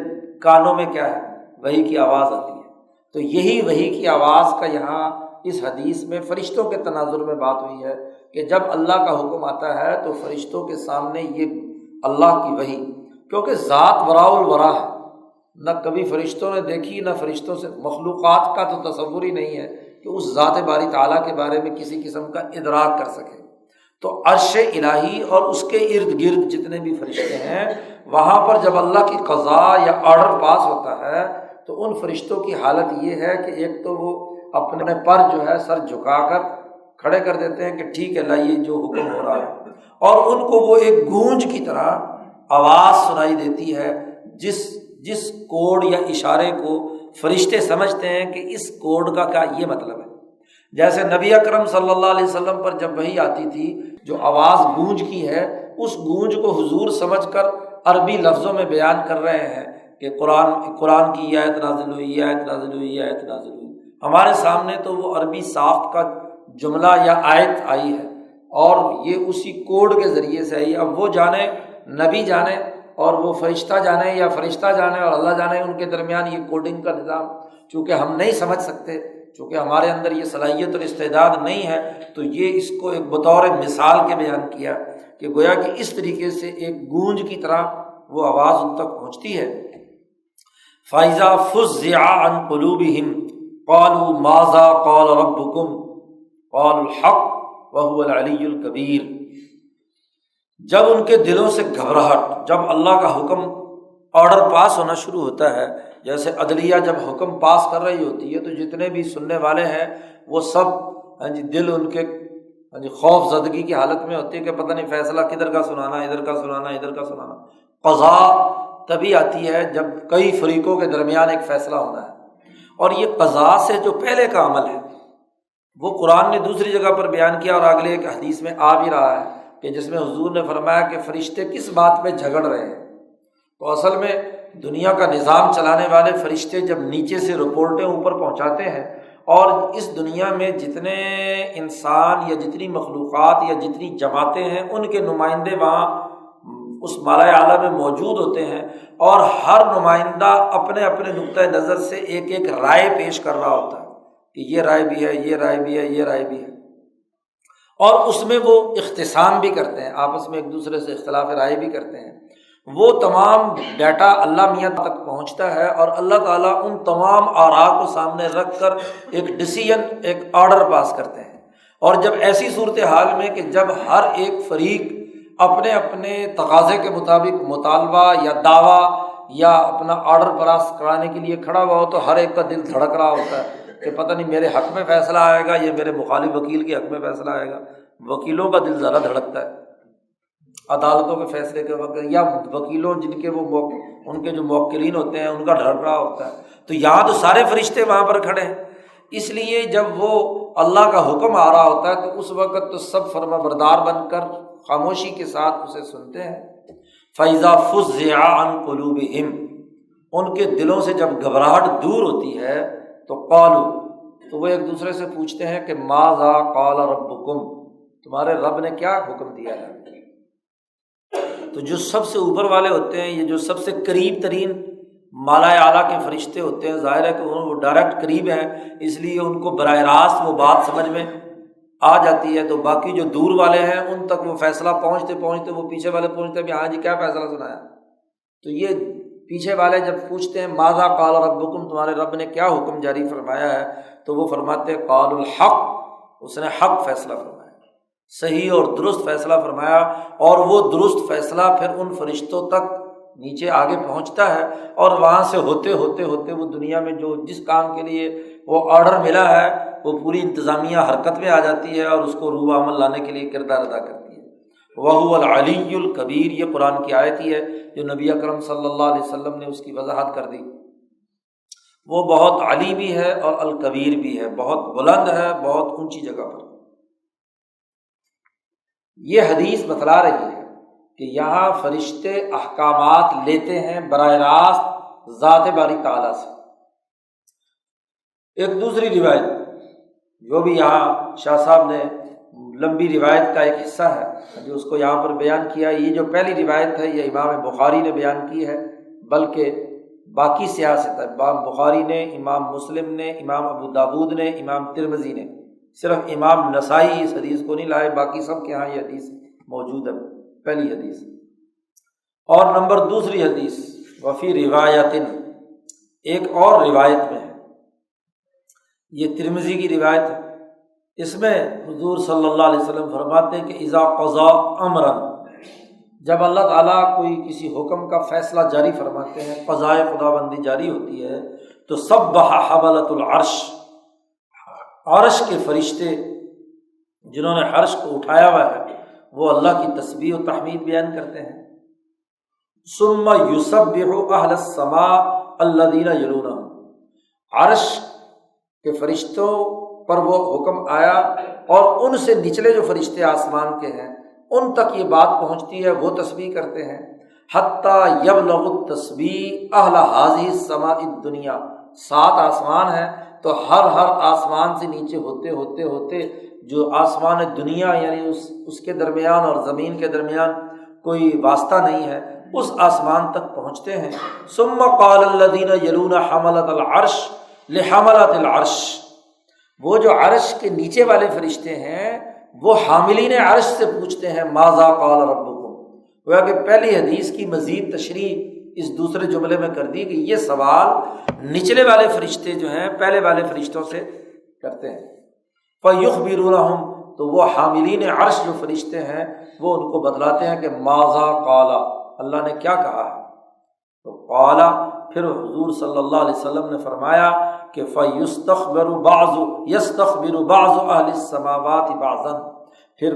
کانوں میں کیا ہے، وحی کی آواز آتی ہے۔ تو یہی وحی کی آواز کا یہاں اس حدیث میں فرشتوں کے تناظر میں بات ہوئی ہے کہ جب اللہ کا حکم آتا ہے تو فرشتوں کے سامنے یہ اللہ کی وحی، کیونکہ ذات وراء الورا ہے، نہ کبھی فرشتوں نے دیکھی، نہ فرشتوں سے مخلوقات کا تو تصور ہی نہیں ہے کہ اس ذات باری تعالیٰ کے بارے میں کسی قسم کا ادراک کر سکے۔ تو عرش الہی اور اس کے ارد گرد جتنے بھی فرشتے ہیں، وہاں پر جب اللہ کی قضا یا آرڈر پاس ہوتا ہے تو ان فرشتوں کی حالت یہ ہے کہ ایک تو وہ اپنے پر جو ہے سر جھکا کر کھڑے کر دیتے ہیں کہ ٹھیک ہے لائیے جو حکم ہو رہا ہے، اور ان کو وہ ایک گونج کی طرح آواز سنائی دیتی ہے، جس کوڈ یا اشارے کو فرشتے سمجھتے ہیں کہ اس کوڈ کا کیا یہ مطلب ہے۔ جیسے نبی اکرم صلی اللہ علیہ وسلم پر جب وحی آتی تھی، جو آواز گونج کی ہے اس گونج کو حضور سمجھ کر عربی لفظوں میں بیان کر رہے ہیں کہ قرآن کی یہ آیت نازل ہوئی، یہ آیت نازل ہوئی، یہ آیت نازل ہوئی۔ ہمارے سامنے تو وہ عربی ساخت کا جملہ یا آیت آئی ہے اور یہ اسی کوڈ کے ذریعے سے آئی۔ اب وہ جانے، نبی جانے اور وہ فرشتہ جانے، یا فرشتہ جانے اور اللہ جانے، ان کے درمیان یہ کوڈنگ کا نظام چونکہ ہم نہیں سمجھ سکتے، چونکہ ہمارے اندر یہ صلاحیت اور استعداد نہیں ہے، تو یہ اس کو ایک بطور مثال کے بیان کیا کہ گویا کہ اس طریقے سے ایک گونج کی طرح وہ آواز ان تک پہنچتی ہے۔ فَإِذَا فُزِّعَ عَن قُلُوبِهِمْ قَالُوا مَاذَا قَالَ رَبُّكُمْ قَالُوا الْحَقَّ وَهُوَ الْعَلِيُّ الْكَبِيرُ۔ جب ان کے دلوں سے گھبراہٹ، جب اللہ کا حکم آرڈر پاس ہونا شروع ہوتا ہے، جیسے عدلیہ جب حکم پاس کر رہی ہوتی ہے تو جتنے بھی سننے والے ہیں وہ سب دل ان کے خوف زدگی کی حالت میں ہوتی ہے کہ پتہ نہیں فیصلہ کدھر کا سنانا، ادھر کا سنانا، ادھر کا سنانا۔ قضا تبھی آتی ہے جب کئی فریقوں کے درمیان ایک فیصلہ ہونا ہے، اور یہ قضا سے جو پہلے کا عمل ہے وہ قرآن نے دوسری جگہ پر بیان کیا، اور اگلے ایک حدیث میں آ بھی رہا ہے کہ جس میں حضور نے فرمایا کہ فرشتے کس بات پہ جھگڑ رہے ہیں۔ تو اصل میں دنیا کا نظام چلانے والے فرشتے جب نیچے سے رپورٹیں اوپر پہنچاتے ہیں، اور اس دنیا میں جتنے انسان یا جتنی مخلوقات یا جتنی جماعتیں ہیں ان کے نمائندے وہاں اس مالائے اعلیٰ میں موجود ہوتے ہیں، اور ہر نمائندہ اپنے اپنے نقطۂ نظر سے ایک ایک رائے پیش کر رہا ہوتا ہے کہ یہ رائے بھی ہے، یہ رائے بھی ہے، یہ رائے بھی ہے، اور اس میں وہ اختصام بھی کرتے ہیں، آپس میں ایک دوسرے سے اختلاف رائے بھی کرتے ہیں۔ وہ تمام ڈیٹا اللہ میاں تک پہنچتا ہے، اور اللہ تعالیٰ ان تمام آراء کو سامنے رکھ کر ایک ڈیسیژن، ایک آرڈر پاس کرتے ہیں۔ اور جب ایسی صورتحال میں کہ جب ہر ایک فریق اپنے اپنے تقاضے کے مطابق مطالبہ یا دعویٰ یا اپنا آرڈر پاس کرانے کے لیے کھڑا ہوا ہو، تو ہر ایک کا دل دھڑک رہا ہوتا ہے کہ پتہ نہیں میرے حق میں فیصلہ آئے گا یا میرے مخالف وکیل کے حق میں فیصلہ آئے گا۔ وکیلوں کا دل زیادہ دھڑکتا ہے عدالتوں کے فیصلے کے وقت، یا وکیلوں جن کے وہ ان کے جو موکلین ہوتے ہیں ان کا دھڑک رہا ہوتا ہے۔ تو یہاں تو سارے فرشتے وہاں پر کھڑے ہیں، اس لیے جب وہ اللہ کا حکم آ رہا ہوتا ہے تو اس وقت تو سب فرما بردار بن کر خاموشی کے ساتھ اسے سنتے ہیں۔ فَإِذَا فُزِّعَ عَن قُلُوبِهِمْ، ان کے دلوں سے جب گھبراہٹ دور ہوتی ہے تو قالوا، تو وہ ایک دوسرے سے پوچھتے ہیں کہ ماذا قال ربکم، تمہارے رب نے کیا حکم دیا ہے۔ تو جو سب سے اوپر والے ہوتے ہیں، یہ جو سب سے قریب ترین مالائے اعلیٰ کے فرشتے ہوتے ہیں، ظاہر ہے کہ وہ ڈائریکٹ قریب ہیں، اس لیے ان کو براہ راست وہ بات سمجھ میں آ جاتی ہے۔ تو باقی جو دور والے ہیں ان تک وہ فیصلہ پہنچتے پہنچتے وہ پیچھے والے پہنچتے ہیں کہ ہاں جی کیا فیصلہ سنایا۔ تو یہ پیچھے والے جب پوچھتے ہیں ماذا قال ربکم، تمہارے رب نے کیا حکم جاری فرمایا ہے، تو وہ فرماتے ہیں قال الحق، اس نے حق فیصلہ فرمایا، صحیح اور درست فیصلہ فرمایا، اور وہ درست فیصلہ پھر ان فرشتوں تک نیچے آگے پہنچتا ہے، اور وہاں سے ہوتے ہوتے ہوتے وہ دنیا میں جو جس کام کے لیے وہ آرڈر ملا ہے وہ پوری انتظامیہ حرکت میں آ جاتی ہے اور اس کو روح عمل لانے کے لیے کردار ادا کرتی ہے۔ وَهُوَ الْعَلِيُّ الْكَبِيرُ، یہ قرآن کی آیت ہی ہے جو نبی اکرم صلی اللہ علیہ وسلم نے اس کی وضاحت کر دی۔ وہ بہت علی بھی ہے اور الکبیر بھی ہے، بہت بلند ہے، بہت اونچی جگہ پر۔ یہ حدیث بتلا رہی ہے کہ یہاں فرشتے احکامات لیتے ہیں براہ راست ذات باری تعالیٰ سے۔ ایک دوسری روایت جو بھی یہاں شاہ صاحب نے لمبی روایت کا ایک حصہ ہے جو اس کو یہاں پر بیان کیا، یہ جو پہلی روایت ہے یہ امام بخاری نے بیان کی ہے، بلکہ باقی سیاست ہے، امام بخاری نے، امام مسلم نے، امام ابو داود نے، امام ترمذی نے، صرف امام نسائی اس حدیث کو نہیں لائے، باقی سب کے ہاں یہ حدیث موجود ہے، پہلی حدیث۔ اور نمبر دوسری حدیث وفی روایت، ایک اور روایت میں ہے، یہ ترمذی کی روایت ہے، اس میں حضور صلی اللہ علیہ وسلم فرماتے ہیں کہ اذا قضا امرا، جب اللہ تعالیٰ کوئی کسی حکم کا فیصلہ جاری فرماتے ہیں، قضائے خداوندی جاری ہوتی ہے، تو سبح حملۃ العرش، عرش کے فرشتے جنہوں نے عرش کو اٹھایا ہوا ہے وہ اللہ کی تسبیح و تحمید بیان کرتے ہیں۔ ثم یسبح اہل السماء الذین یلونہم، عرش کے فرشتوں پر وہ حکم آیا اور ان سے نچلے جو فرشتے آسمان کے ہیں ان تک یہ بات پہنچتی ہے، وہ تسبیح کرتے ہیں، حتی یبلغ التسبیح اہل ہذہ السماء الدنیا، 7 آسمان ہیں تو ہر آسمان سے نیچے ہوتے ہوتے ہوتے جو آسمان دنیا یعنی اس کے درمیان اور زمین کے درمیان کوئی واسطہ نہیں ہے، اس آسمان تک پہنچتے ہیں۔ ثم قال الذین یلون حملۃ العرش لحملۃ العرش، وہ جو عرش کے نیچے والے فرشتے ہیں وہ حاملین عرش سے پوچھتے ہیں ماذا قال ربکم، گویا کہ پہلی حدیث کی مزید تشریح اس دوسرے جملے میں کر دی کہ یہ سوال نچلے والے فرشتے جو ہیں پہلے والے فرشتوں سے کرتے ہیں۔ فَيُخْبِرُونَهُمْ، تو وہ حاملین عرش جو فرشتے ہیں وہ ان کو بتلاتے ہیں کہ ماذا قال، اللہ نے کیا کہا ہے۔ تو قال، پھر حضور صلی اللہ علیہ وسلم نے فرمایا کہ فَيُسْتَخْبِرُ بَعْضُ يَسْتَخْبِرُ بَعْضُ أَهْلِ السَّمَاوَاتِ بَعْضًا، پھر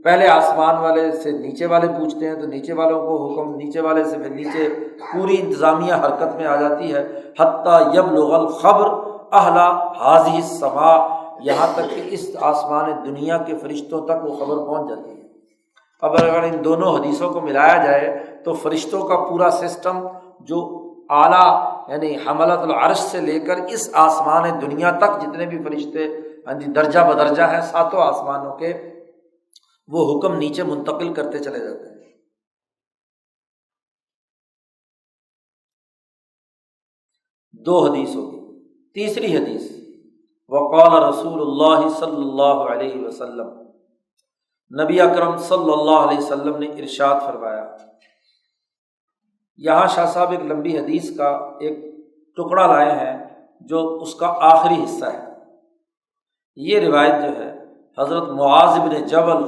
پہلے آسمان والے سے نیچے والے پوچھتے ہیں تو نیچے والوں کو حکم، نیچے والے سے پھر نیچے پوری انتظامیہ حرکت میں آ جاتی ہے، حتیٰ یبلغ الخبر اہل ہذہ السماء، یہاں تک کہ اس آسمان دنیا کے فرشتوں تک وہ خبر پہنچ جاتی ہے۔ اب اگر ان دونوں حدیثوں کو ملایا جائے تو فرشتوں کا پورا سسٹم جو اعلیٰ یعنی حملۃ العرش سے لے کر اس آسمان دنیا تک جتنے بھی فرشتے درجہ بدرجہ ہیں 7 آسمانوں کے، وہ حکم نیچے منتقل کرتے چلے جاتے ہیں۔ 2 حدیث ہوگی۔ تیسری حدیث، وقال رسول اللہ صلی اللہ علیہ وسلم، نبی اکرم صلی اللہ علیہ وسلم نے ارشاد فرمایا۔ یہاں شاہ صاحب ایک لمبی حدیث کا ایک ٹکڑا لائے ہیں جو اس کا آخری حصہ ہے۔ یہ روایت جو ہے حضرت معاذ بن جبل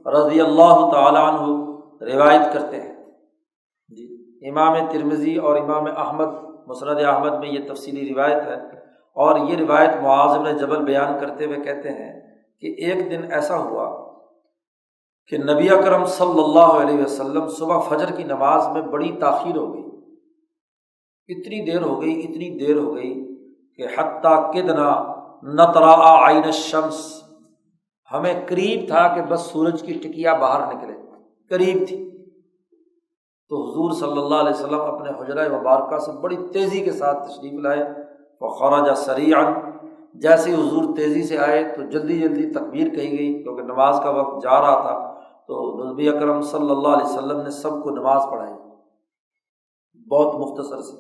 رضی اللہ تعالی عنہ روایت کرتے ہیں جی۔ امام ترمذی اور امام احمد مسند احمد میں یہ تفصیلی روایت ہے، اور یہ روایت معاذ بن جبل بیان کرتے ہوئے کہتے ہیں کہ ایک دن ایسا ہوا کہ نبی اکرم صلی اللہ علیہ وسلم صبح فجر کی نماز میں بڑی تاخیر ہو گئی، اتنی دیر ہو گئی کہ حتیٰ کدنا نترا عین الشمس، ہمیں قریب تھا کہ بس سورج کی ٹکیا باہر نکلے، قریب تھی۔ تو حضور صلی اللہ علیہ وسلم اپنے حجرہ مبارکہ سے بڑی تیزی کے ساتھ تشریف لائے، فخرج سریعا، جیسے ہی حضور تیزی سے آئے تو جلدی جلدی تکبیر کہی گئی کیونکہ نماز کا وقت جا رہا تھا، تو نبی اکرم صلی اللہ علیہ وسلم نے سب کو نماز پڑھائی بہت مختصر سی،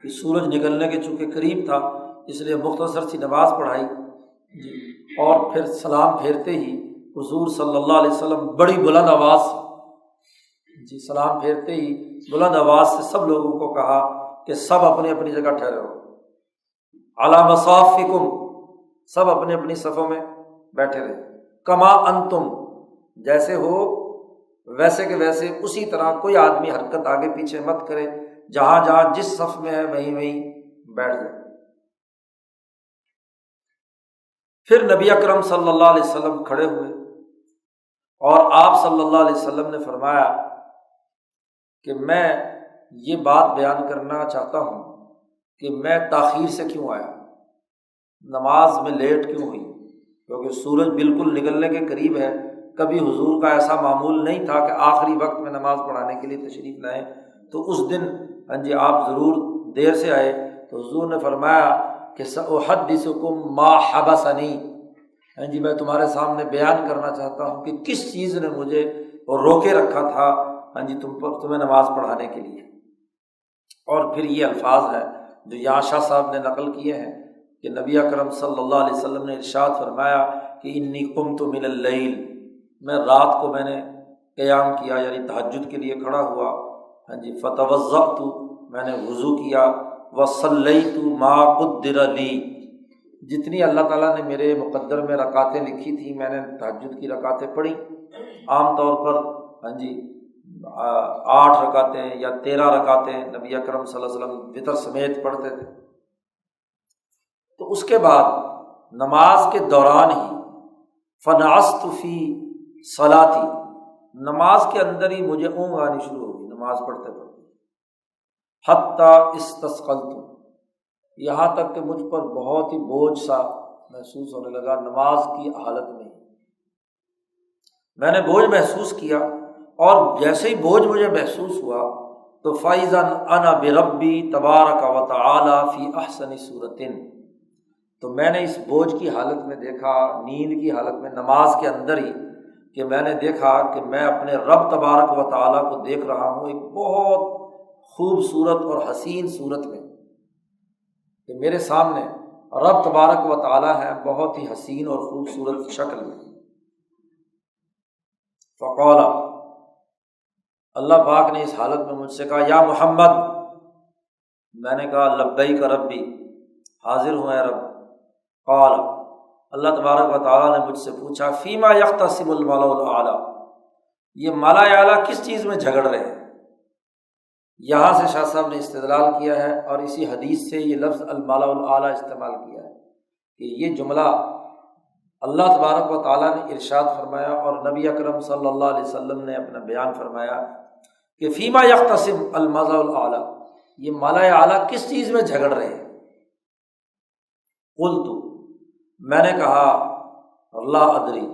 کہ سورج نکلنے کے چونکہ قریب تھا اس لیے مختصر سی نماز پڑھائی جی۔ اور پھر سلام پھیرتے ہی حضور صلی اللہ علیہ وسلم بڑی بلند آواز جی، سلام پھیرتے ہی بلند آواز سے سب لوگوں کو کہا کہ سب اپنی اپنی جگہ ٹھہرے ہو، علی مصافکم، سب اپنی اپنی صفوں میں بیٹھے رہے، کما انتم، جیسے ہو ویسے کہ ویسے اسی طرح، کوئی آدمی حرکت آگے پیچھے مت کرے، جہاں جہاں جس صف میں ہے وہیں بیٹھ جائے۔ پھر نبی اکرم صلی اللہ علیہ وسلم کھڑے ہوئے اور آپ صلی اللہ علیہ وسلم نے فرمایا کہ میں یہ بات بیان کرنا چاہتا ہوں کہ میں تاخیر سے کیوں آیا، نماز میں لیٹ کیوں ہوئی، کیونکہ سورج بالکل نکلنے کے قریب ہے۔ کبھی حضور کا ایسا معمول نہیں تھا کہ آخری وقت میں نماز پڑھانے کے لیے تشریف لائیں، تو اس دن آپ ضرور دیر سے آئے۔ تو حضور نے فرمایا کہ سأحدثکم ما حبسنی، میں تمہارے سامنے بیان کرنا چاہتا ہوں کہ کس چیز نے مجھے روکے رکھا تھا تمہیں نماز پڑھانے کے لیے۔ اور پھر یہ الفاظ ہیں جو یہاں شاہ صاحب نے نقل کیے ہیں کہ نبی اکرم صلی اللہ علیہ وسلم نے ارشاد فرمایا کہ انی قمت من اللیل، میں رات کو میں نے قیام کیا یعنی تہجد کے لیے کھڑا ہوا، فتوضأت، میں نے وضو کیا، وصلیت ما قدر لی، جتنی اللہ تعالیٰ نے میرے مقدر میں رکعتیں لکھی تھیں میں نے تہجد کی رکعتیں پڑھی۔ عام طور پر 8 رکعتیں یا 13 رکعتیں نبی اکرم صلی اللہ علیہ وسلم وتر سمیت پڑھتے تھے۔ تو اس کے بعد نماز کے دوران ہی فنعست فی صلاتی، نماز کے اندر ہی مجھے اونگ آنی شروع ہو گئی نماز پڑھتے پڑھتے، حتیٰ استثقلت، یہاں تک کہ مجھ پر بہت ہی بوجھ سا محسوس ہونے لگا نماز کی حالت میں۔ میں نے بوجھ محسوس کیا، اور جیسے ہی بوجھ مجھے محسوس ہوا تو فَإِذًا أَنَا بِرَبِّي تَبَارَكَ وَتَعَالَىٰ فِي أَحْسَنِ صُورَةٍ، تو میں نے اس بوجھ کی حالت میں دیکھا، نیند کی حالت میں، نماز کے اندر ہی، کہ میں نے دیکھا کہ میں اپنے رب تبارک و تعالیٰ کو دیکھ رہا ہوں ایک بہت خوبصورت اور حسین صورت میں، کہ میرے سامنے رب تبارک و تعالیٰ ہے بہت ہی حسین اور خوبصورت شکل میں۔ فقال، اللہ پاک نے اس حالت میں مجھ سے کہا یا محمد، میں نے کہا لبیک ربی، حاضر ہوں اے رب۔ قال، اللہ تبارک و تعالیٰ نے مجھ سے پوچھا فیما یختصم الملأ الاعلیٰ، یہ مالا اعلیٰ کس چیز میں جھگڑ رہے ہیں؟ یہاں سے شاہ صاحب نے استدلال کیا ہے اور اسی حدیث سے یہ لفظ الملأ الاعلیٰ استعمال کیا ہے کہ یہ جملہ اللہ تبارک و تعالیٰ نے ارشاد فرمایا اور نبی اکرم صلی اللہ علیہ وسلم نے اپنا بیان فرمایا کہ فیما یختصم الملأ الاعلیٰ، یہ مالا اعلیٰ کس چیز میں جھگڑ رہے ہیں؟ قلت، میں نے کہا اللہ ادری،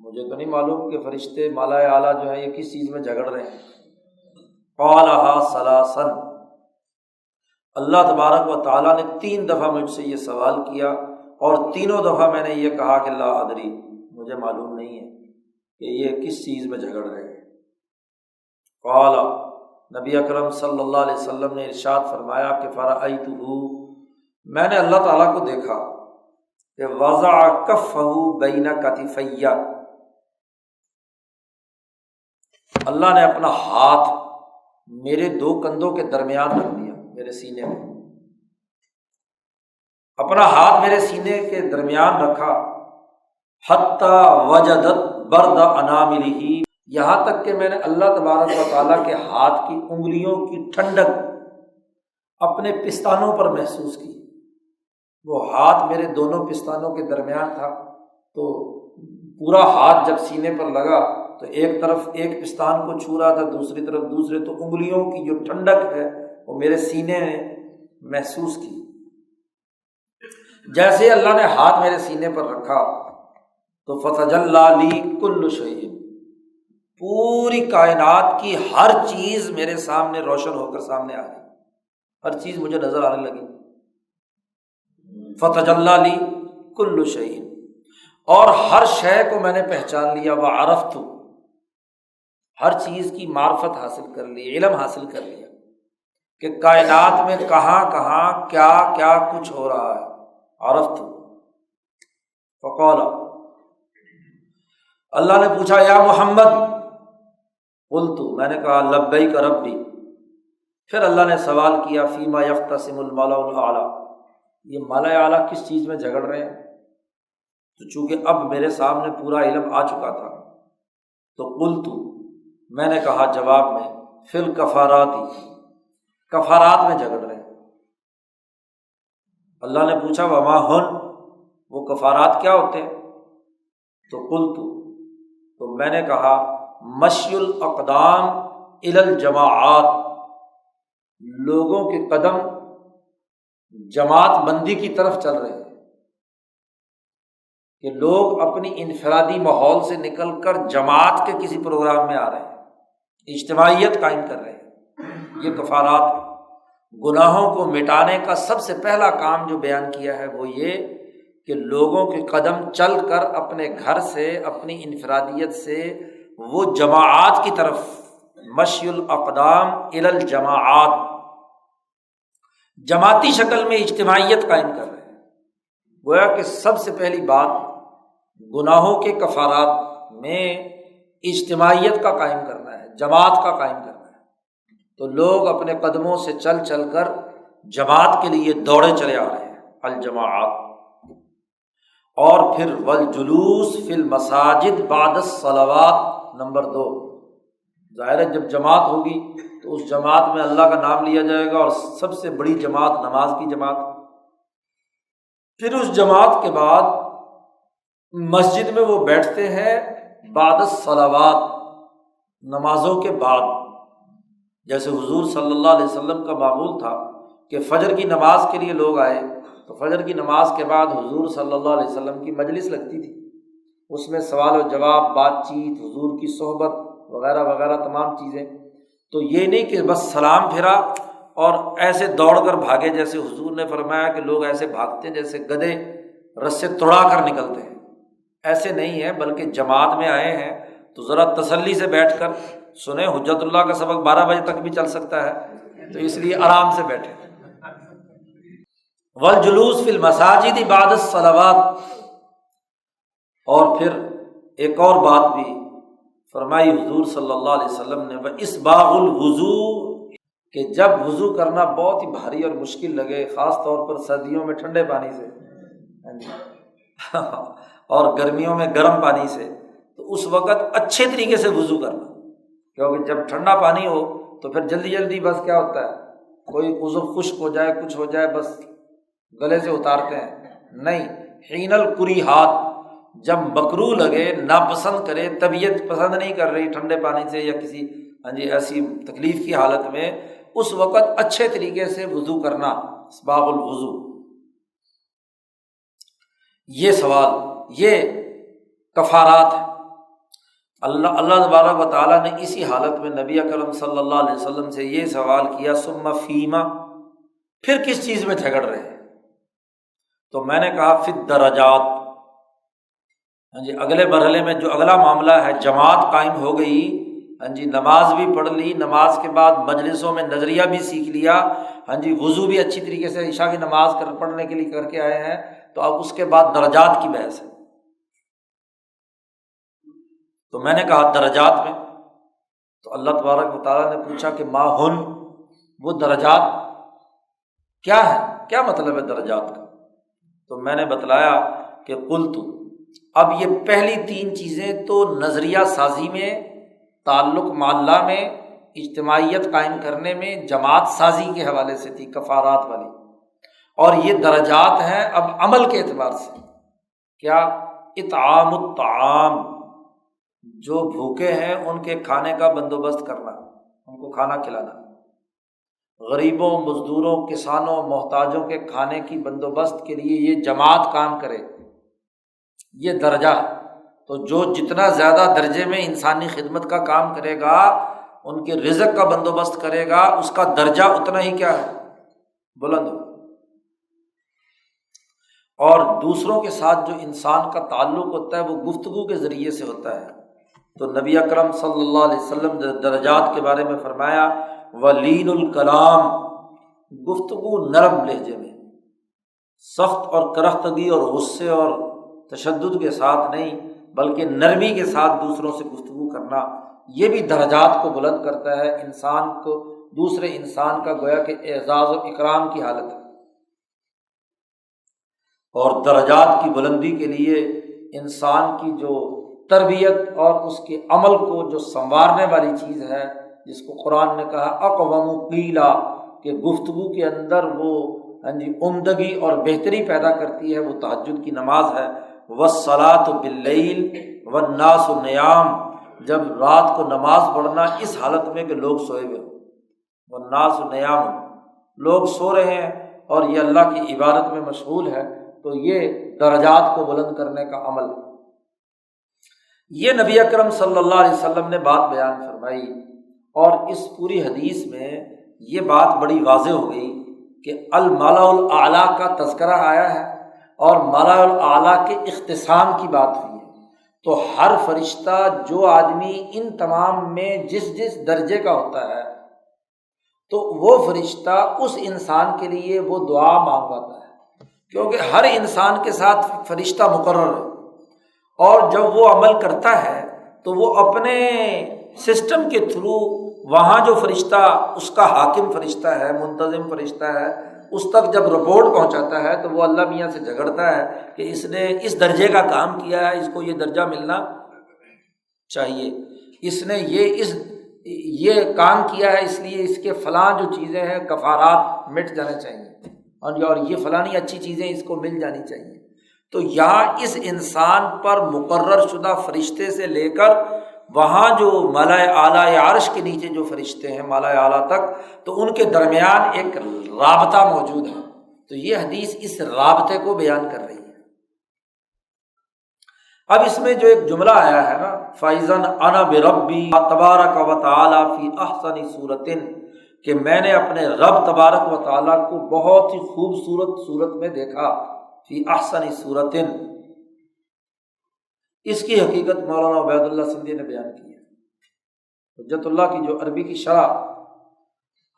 مجھے تو نہیں معلوم کہ فرشتے مالا اعلیٰ جو ہے یہ کس چیز میں جھگڑ رہے ہیں۔ قالہا ثلاثا، اللہ تبارک و تعالیٰ نے 3 دفعہ مجھ سے یہ سوال کیا اور تینوں دفعہ میں نے یہ کہا کہ لا ادری، مجھے معلوم نہیں ہے کہ یہ کس چیز میں جھگڑ رہے ہیں۔ قال، نبی اکرم صلی اللہ علیہ وسلم نے ارشاد فرمایا کہ فرأیتہ، میں نے اللہ تعالیٰ کو دیکھا کہ وضع کفہ بین کتفی، اللہ نے اپنا ہاتھ میرے 2 کندھوں کے درمیان رکھ دیا، میرے سینے میں اپنا ہاتھ میرے سینے کے درمیان رکھا، حتی وجدت برد اناملہ، یہاں تک کہ میں نے اللہ تبارک و تعالیٰ کے ہاتھ کی انگلیوں کی ٹھنڈک اپنے پستانوں پر محسوس کی۔ وہ ہاتھ میرے دونوں پستانوں کے درمیان تھا، تو پورا ہاتھ جب سینے پر لگا تو ایک طرف ایک پستان کو چھو رہا تھا، دوسری طرف دوسرے، تو انگلیوں کی جو ٹھنڈک ہے وہ میرے سینے نے محسوس کی۔ جیسے اللہ نے ہاتھ میرے سینے پر رکھا تو فتجلی لی کل شیء، پوری کائنات کی ہر چیز میرے سامنے روشن ہو کر سامنے آ گئی، ہر چیز مجھے نظر آنے لگی۔ فتجلی لی کل شیء، اور ہر شے کو میں نے پہچان لیا، وعرفت، ہر چیز کی معرفت حاصل کر لی، علم حاصل کر لیا کہ کائنات میں کہاں کہاں کیا کیا کچھ ہو رہا ہے۔ عرفت، فقال، اللہ نے پوچھا یا محمد، قلت، میں نے کہا لبیک ربی۔ پھر اللہ نے سوال کیا فیما یختصم الملأ الاعلیٰ، یہ مالا اعلیٰ کس چیز میں جھگڑ رہے ہیں؟ تو چونکہ اب میرے سامنے پورا علم آ چکا تھا تو قلت، میں نے کہا جواب میں فی الکفارات، کفارات میں جھگڑ رہے ہیں۔ اللہ نے پوچھا وما ہن، وہ کفارات کیا ہوتے ہیں؟ تو قلت، تو میں نے کہا مشی الاقدام الی الجماعات، لوگوں کے قدم جماعت بندی کی طرف چل رہے ہیں، کہ لوگ اپنی انفرادی ماحول سے نکل کر جماعت کے کسی پروگرام میں آ رہے ہیں، اجتماعیت قائم کر رہے ہیں، یہ کفارات ہیں۔ گناہوں کو مٹانے کا سب سے پہلا کام جو بیان کیا ہے وہ یہ کہ لوگوں کے قدم چل کر اپنے گھر سے، اپنی انفرادیت سے وہ جماعات کی طرف، مشی الاقدام الی الجماعات، جماعتی شکل میں اجتماعیت قائم کر رہے ہیں۔ گویا کہ سب سے پہلی بات گناہوں کے کفارات میں اجتماعیت کا قائم کرنا ہے، جماعت کا قائم کرنا ہے۔ تو لوگ اپنے قدموں سے چل چل کر جماعت کے لیے دوڑے چلے آ رہے ہیں، الجماعات۔ اور پھر والجلوس فی المساجد بعد الصلوات، نمبر 2، ظاہر ہے جب جماعت ہوگی تو اس جماعت میں اللہ کا نام لیا جائے گا، اور سب سے بڑی جماعت نماز کی جماعت۔ پھر اس جماعت کے بعد مسجد میں وہ بیٹھتے ہیں بعد الصلوات، نمازوں کے بعد۔ جیسے حضور صلی اللہ علیہ وسلم کا معمول تھا کہ فجر کی نماز کے لیے لوگ آئے تو فجر کی نماز کے بعد حضور صلی اللہ علیہ وسلم کی مجلس لگتی تھی، اس میں سوال و جواب، بات چیت، حضور کی صحبت وغیرہ وغیرہ تمام چیزیں۔ تو یہ نہیں کہ بس سلام پھرا اور ایسے دوڑ کر بھاگے، جیسے حضور نے فرمایا کہ لوگ ایسے بھاگتے ہیں جیسے گدھے رسے توڑا کر نکلتے ہیں، ایسے نہیں ہے، بلکہ جماعت میں آئے ہیں تو ذرا تسلی سے بیٹھ کر سنیں۔ حجت اللہ کا سبق 12 بجے تک بھی چل سکتا ہے، تو اس لیے آرام سے بیٹھے۔ والجلوس فی المساجد بعد الصلوات، اور پھر ایک اور بات بھی فرمائی حضور صلی اللہ علیہ وسلم نے، واسباغ الوضوء، کہ جب وضو کرنا بہت ہی بھاری اور مشکل لگے، خاص طور پر سردیوں میں ٹھنڈے پانی سے اور گرمیوں میں گرم پانی سے، تو اس وقت اچھے طریقے سے وضو کرنا، کیونکہ جب ٹھنڈا پانی ہو تو پھر جلدی جلدی بس کیا ہوتا ہے، کوئی عضو خشک ہو جائے، کچھ ہو جائے، بس گلے سے اتارتے ہیں۔ نہیں، حین الکریہات، جب مکروہ لگے، ناپسند کرے، طبیعت پسند نہیں کر رہی ٹھنڈے پانی سے یا کسی ایسی تکلیف کی حالت میں، اس وقت اچھے طریقے سے وضو کرنا، اسباغ الوضو۔ یہ سوال، یہ کفارات ہیں۔ اللہ تبارک و تعالیٰ نے اسی حالت میں نبی اکرم صلی اللہ علیہ وسلم سے یہ سوال کیا، ثم فیما، پھر کس چیز میں جھگڑ رہے ہیں؟ تو میں نے کہا فی الدرجات، اگلے مرحلے میں جو اگلا معاملہ ہے، جماعت قائم ہو گئی، نماز بھی پڑھ لی، نماز کے بعد مجلسوں میں نظریہ بھی سیکھ لیا، وضو بھی اچھی طریقے سے عشاء کی نماز پڑھنے کے لیے کر کے آئے ہیں، تو اب اس کے بعد درجات کی بحث ہے۔ تو میں نے کہا درجات میں، تو اللہ تبارک و تعالیٰ نے پوچھا کہ ما ہن، وہ درجات کیا ہے، کیا مطلب ہے درجات کا؟ تو میں نے بتلایا کہ قلت، اب یہ پہلی 3 چیزیں تو نظریہ سازی میں، تعلق مع اللہ میں، اجتماعیت قائم کرنے میں، جماعت سازی کے حوالے سے تھی، کفارات والی، اور یہ درجات ہیں اب عمل کے اعتبار سے۔ کیا؟ اطعام الطعام، جو بھوکے ہیں ان کے کھانے کا بندوبست کرنا، ان کو کھانا کھلانا، غریبوں، مزدوروں، کسانوں، محتاجوں کے کھانے کی بندوبست کے لیے یہ جماعت کام کرے، یہ درجہ۔ تو جو جتنا زیادہ درجے میں انسانی خدمت کا کام کرے گا، ان کے رزق کا بندوبست کرے گا، اس کا درجہ اتنا ہی کیا ہے، بلند ہو۔ اور دوسروں کے ساتھ جو انسان کا تعلق ہوتا ہے وہ گفتگو کے ذریعے سے ہوتا ہے۔ تو نبی اکرم صلی اللہ علیہ وسلم درجات کے بارے میں فرمایا ولین الکلام، گفتگو نرم لہجے میں، سخت اور کرختگی اور غصے اور تشدد کے ساتھ نہیں، بلکہ نرمی کے ساتھ دوسروں سے گفتگو کرنا، یہ بھی درجات کو بلند کرتا ہے، انسان کو دوسرے انسان کا گویا کہ اعزاز و اکرام کی حالت ہے۔ اور درجات کی بلندی کے لیے انسان کی جو تربیت اور اس کے عمل کو جو سنوارنے والی چیز ہے، جس کو قرآن نے کہا اقوم قیلا، کہ گفتگو کے اندر وہ عمدگی اور بہتری پیدا کرتی ہے، وہ تہجد کی نماز ہے۔ والصلاۃ باللیل والناس نیام، جب رات کو نماز پڑھنا اس حالت میں کہ لوگ سوئے ہوئے، والناس نیام، لوگ سو رہے ہیں اور یہ اللہ کی عبادت میں مشغول ہے، تو یہ درجات کو بلند کرنے کا عمل ہے۔ یہ نبی اکرم صلی اللہ علیہ وسلم نے بات بیان فرمائی، اور اس پوری حدیث میں یہ بات بڑی واضح ہو گئی کہ الملأ الاعلیٰ کا تذکرہ آیا ہے اور ملأ الاعلیٰ کے اختصام کی بات ہوئی ہے۔ تو ہر فرشتہ، جو آدمی ان تمام میں جس جس درجے کا ہوتا ہے، تو وہ فرشتہ اس انسان کے لیے وہ دعا مانگواتا ہے، کیونکہ ہر انسان کے ساتھ فرشتہ مقرر ہے، اور جب وہ عمل کرتا ہے تو وہ اپنے سسٹم کے تھرو وہاں جو فرشتہ اس کا حاکم فرشتہ ہے، منتظم فرشتہ ہے، اس تک جب رپورٹ پہنچاتا ہے تو وہ اللہ میاں سے جھگڑتا ہے کہ اس نے اس درجے کا کام کیا ہے، اس کو یہ درجہ ملنا چاہیے، اس نے یہ کام کیا ہے، اس لیے اس کے فلاں جو چیزیں ہیں کفارات مٹ جانے چاہیے، اور یہ فلانی اچھی چیزیں اس کو مل جانی چاہیے۔ تو یہاں اس انسان پر مقرر شدہ فرشتے سے لے کر وہاں جو مالا اعلیٰ یا عرش کے نیچے جو فرشتے ہیں مالا اعلیٰ تک، تو ان کے درمیان ایک رابطہ موجود ہے۔ تو یہ حدیث اس رابطے کو بیان کر رہی ہے۔ اب اس میں جو ایک جملہ آیا ہے نا، فَإِذًا أَنَا بِرَبِّي تَبَارَكَ وَتَعَالَىٰ فِي أَحْسَنِ صُورَةٍ، کہ میں نے اپنے رب تبارک و تعالیٰ کو بہت ہی خوبصورت صورت میں دیکھا، فی احسن صورت، اس کی حقیقت مولانا عبید اللہ سندھی نے بیان کی ہے۔ حجت اللہ کی جو عربی کی شرح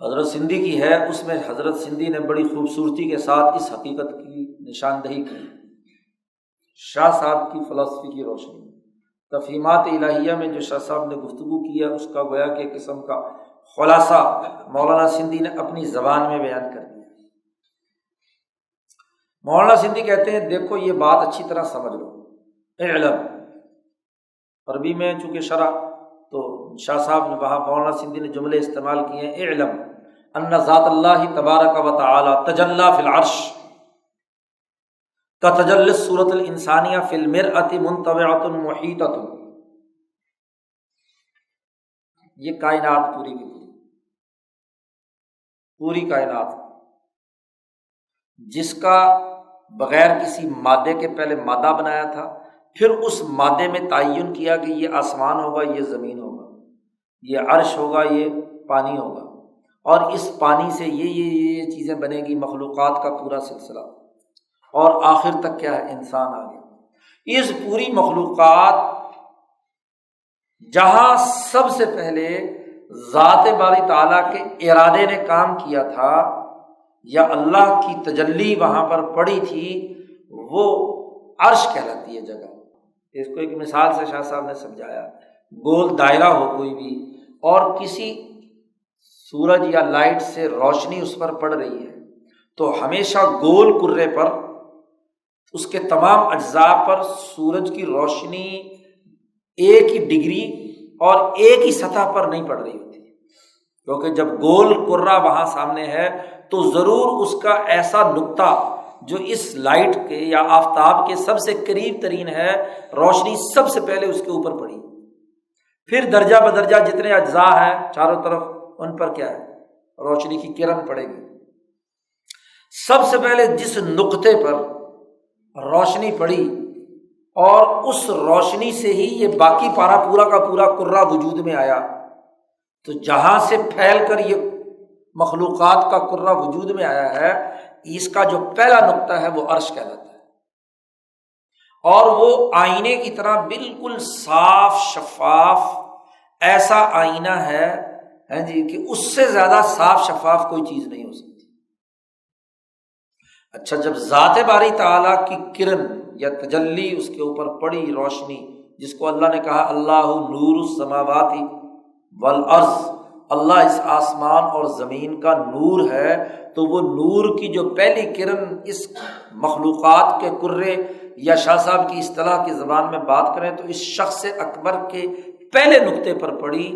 حضرت سندھی کی ہے، اس میں حضرت سندھی نے بڑی خوبصورتی کے ساتھ اس حقیقت کی نشاندہی کی۔ شاہ صاحب کی فلسفی کی روشنی میں تفہیمات الہیہ میں جو شاہ صاحب نے گفتگو کی ہے، اس کا گویا کہ قسم کا خلاصہ مولانا سندھی نے اپنی زبان میں بیان کر دیا۔ مولانا سندھی کہتے ہیں دیکھو یہ بات اچھی طرح سمجھ لو، اعلم، عربی میں چونکہ شرح تو شاہ صاحب نے وہاں مولانا سندھی نے جملے استعمال کیے ہیں، اعلم ان ذات اللہ تبارک و تعالی تجلی فی العرش کتجلی الصورۃ الانسانیہ فی المرأۃ منطبعۃ محیطۃ۔ یہ کائنات پوری کی پوری کائنات جس کا بغیر کسی مادے کے پہلے مادہ بنایا تھا، پھر اس مادے میں تعین کیا کہ یہ آسمان ہوگا، یہ زمین ہوگا، یہ عرش ہوگا، یہ پانی ہوگا، اور اس پانی سے یہ چیزیں بنے گی، مخلوقات کا پورا سلسلہ، اور آخر تک کیا ہے، انسان آ گیا۔ اس پوری مخلوقات جہاں سب سے پہلے ذات باری تعالیٰ کے ارادے نے کام کیا تھا یا اللہ کی تجلی وہاں پر پڑی تھی، وہ عرش کہلاتی ہے جگہ۔ اس کو ایک مثال سے شاہ صاحب نے سمجھایا، گول دائرہ ہو کوئی بھی، اور کسی سورج یا لائٹ سے روشنی اس پر پڑ رہی ہے، تو ہمیشہ گول کرے پر اس کے تمام اجزاء پر سورج کی روشنی ایک ہی ڈگری اور ایک ہی سطح پر نہیں پڑ رہی ہوتی، کیونکہ جب گول کرہ وہاں سامنے ہے تو ضرور اس کا ایسا نقطہ جو اس لائٹ کے یا آفتاب کے سب سے قریب ترین ہے، روشنی سب سے پہلے اس کے اوپر پڑی، پھر درجہ بدرجہ جتنے اجزاء ہیں چاروں طرف ان پر کیا ہے، روشنی کی کرن پڑے گی۔ سب سے پہلے جس نقطے پر روشنی پڑی اور اس روشنی سے ہی یہ باقی پورا کا پورا کرہ وجود میں آیا، تو جہاں سے پھیل کر یہ مخلوقات کا کرہ وجود میں آیا ہے، اس کا جو پہلا نقطہ ہے وہ عرش کہلاتا ہے، اور وہ آئینے کی طرح بالکل صاف شفاف ایسا آئینہ ہے جی کہ اس سے زیادہ صاف شفاف کوئی چیز نہیں ہو سکتی۔ اچھا، جب ذات باری تعالیٰ کی کرن یا تجلی اس کے اوپر پڑی، روشنی، جس کو اللہ نے کہا اللہ نور السماوات والارض، اللہ اس آسمان اور زمین کا نور ہے، تو وہ نور کی جو پہلی کرن اس مخلوقات کے کرے، یا شاہ صاحب کی اصطلاح کی زبان میں بات کریں تو اس شخص اکبر کے پہلے نقطے پر پڑی،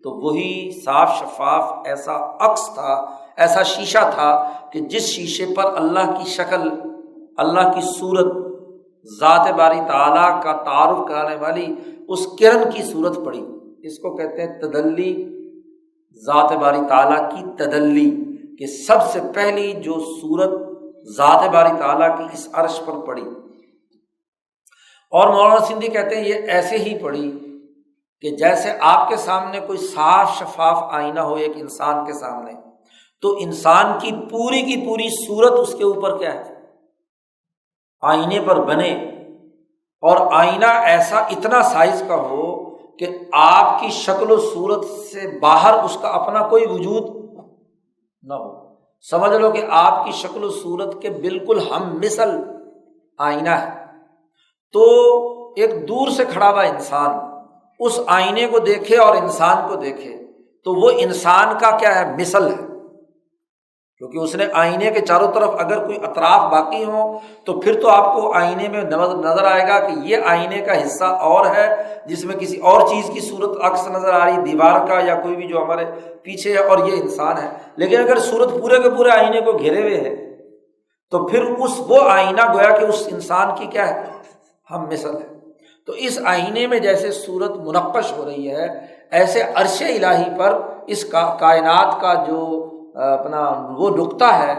تو وہی صاف شفاف ایسا عکس تھا، ایسا شیشہ تھا کہ جس شیشے پر اللہ کی شکل، اللہ کی صورت، ذات باری تعالیٰ کا تعارف کرانے والی اس کرن کی صورت پڑی۔ اس کو کہتے ہیں تدلی، ذات باری تعالیٰ کی تدلی، کہ سب سے پہلی جو صورت ذات باری تعالیٰ کی اس عرش پر پڑی۔ اور مولانا سندھی کہتے ہیں یہ ایسے ہی پڑی کہ جیسے آپ کے سامنے کوئی صاف شفاف آئینہ ہو ایک انسان کے سامنے، تو انسان کی پوری صورت اس کے اوپر کیا ہے، آئینے پر بنے، اور آئینہ ایسا اتنا سائز کا ہو کہ آپ کی شکل و صورت سے باہر اس کا اپنا کوئی وجود نہ ہو۔ سمجھ لو کہ آپ کی شکل و صورت کے بالکل ہم مثل آئینہ ہے، تو ایک دور سے کھڑا ہوا انسان اس آئینے کو دیکھے اور انسان کو دیکھے تو وہ انسان کا کیا ہے، مثل ہے، کیونکہ اس نے آئینے کے چاروں طرف اگر کوئی اطراف باقی ہوں تو پھر تو آپ کو آئینے میں نظر آئے گا کہ یہ آئینے کا حصہ اور ہے جس میں کسی اور چیز کی صورت عکس نظر آ رہی، دیوار کا یا کوئی بھی جو ہمارے پیچھے ہے، اور یہ انسان ہے۔ لیکن اگر صورت پورے کے پورے آئینے کو گھیرے ہوئے ہے تو پھر وہ آئینہ گویا کہ اس انسان کی کیا ہے، ہم مثل ہے۔ تو اس آئینے میں جیسے صورت منقش ہو رہی ہے، ایسے عرش الہی پر اس کائنات کا جو اپنا وہ نقطہ ہے،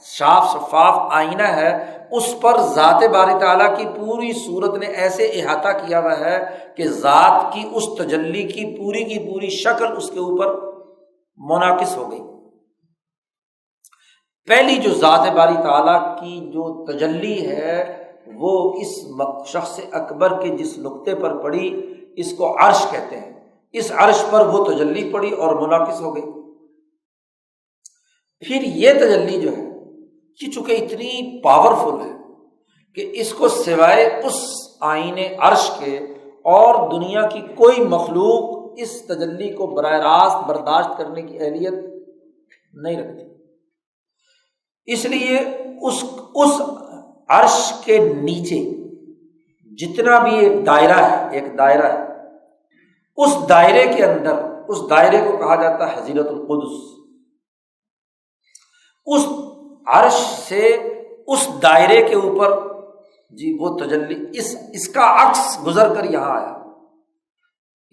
صاف شفاف آئینہ ہے، اس پر ذات باری تعالیٰ کی پوری صورت نے ایسے احاطہ کیا ہوا ہے کہ ذات کی اس تجلی کی پوری شکل اس کے اوپر منعکس ہو گئی۔ پہلی جو ذات باری تعالیٰ کی جو تجلی ہے وہ اس شخص اکبر کے جس نقطے پر پڑی، اس کو عرش کہتے ہیں۔ اس عرش پر وہ تجلی پڑی اور منعکس ہو گئی۔ پھر یہ تجلی جو ہے یہ چونکہ اتنی پاورفل ہے کہ اس کو سوائے اس آئینے عرش کے اور دنیا کی کوئی مخلوق اس تجلی کو براہ راست برداشت کرنے کی اہلیت نہیں رکھتی۔ اس لیے اس عرش کے نیچے جتنا بھی ایک دائرہ ہے، اس دائرے کے اندر، اس دائرے کو کہا جاتا ہے حضیرت القدس۔ اس عرش سے اس دائرے کے اوپر وہ تجلی اس کا عکس گزر کر یہاں آیا۔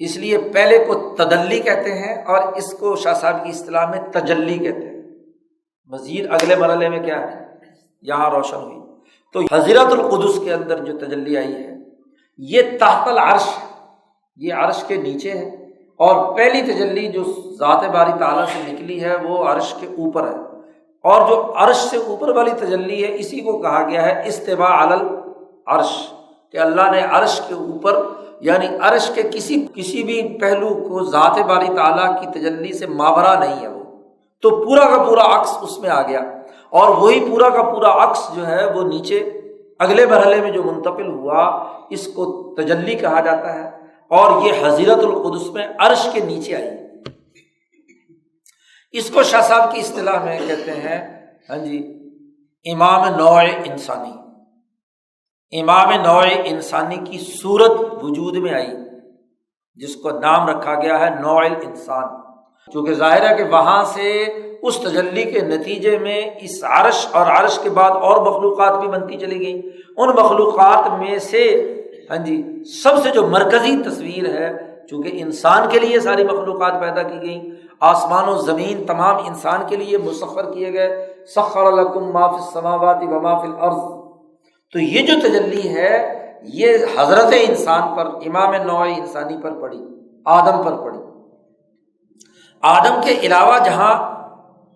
اس لیے پہلے کو تدلی کہتے ہیں اور اس کو شاہ صاحب کی اصطلاح میں تجلی کہتے ہیں۔ مزید اگلے مرحلے میں کیا ہے، یہاں روشن ہوئی۔ تو حضرت القدس کے اندر جو تجلی آئی ہے یہ تحت العرش ہے، یہ عرش کے نیچے ہے، اور پہلی تجلی جو ذات باری تعالیٰ سے نکلی ہے وہ عرش کے اوپر ہے، اور جو عرش سے اوپر والی تجلی ہے اسی کو کہا گیا ہے استواء علی العرش، کہ اللہ نے عرش کے اوپر، یعنی عرش کے کسی بھی پہلو کو ذات باری تعالیٰ کی تجلی سے ماورا نہیں ہے، وہ تو پورا کا پورا عکس اس میں آ گیا، اور وہی پورا کا پورا عکس جو ہے وہ نیچے اگلے مرحلے میں جو منتقل ہوا اس کو تجلی کہا جاتا ہے، اور یہ حضرت القدس میں عرش کے نیچے آئی۔ اس کو شاہ صاحب کی اصطلاح میں کہتے ہیں امام نوع انسانی۔ امام نوع انسانی کی صورت وجود میں آئی جس کو نام رکھا گیا ہے نوع الانسان، چونکہ ظاہر ہے کہ وہاں سے اس تجلی کے نتیجے میں اس عرش اور عرش کے بعد اور مخلوقات بھی بنتی چلی گئیں۔ ان مخلوقات میں سے سب سے جو مرکزی تصویر ہے، چونکہ انسان کے لیے ساری مخلوقات پیدا کی گئیں، آسمان و زمین تمام انسان کے لیے مسخر کیے گئے، سخر لکم ما فی السماوات و ما فی الارض۔ تو یہ جو تجلی ہے یہ حضرت انسان پر، امام نوع انسانی پر پڑی، آدم پر پڑی۔ آدم کے علاوہ جہاں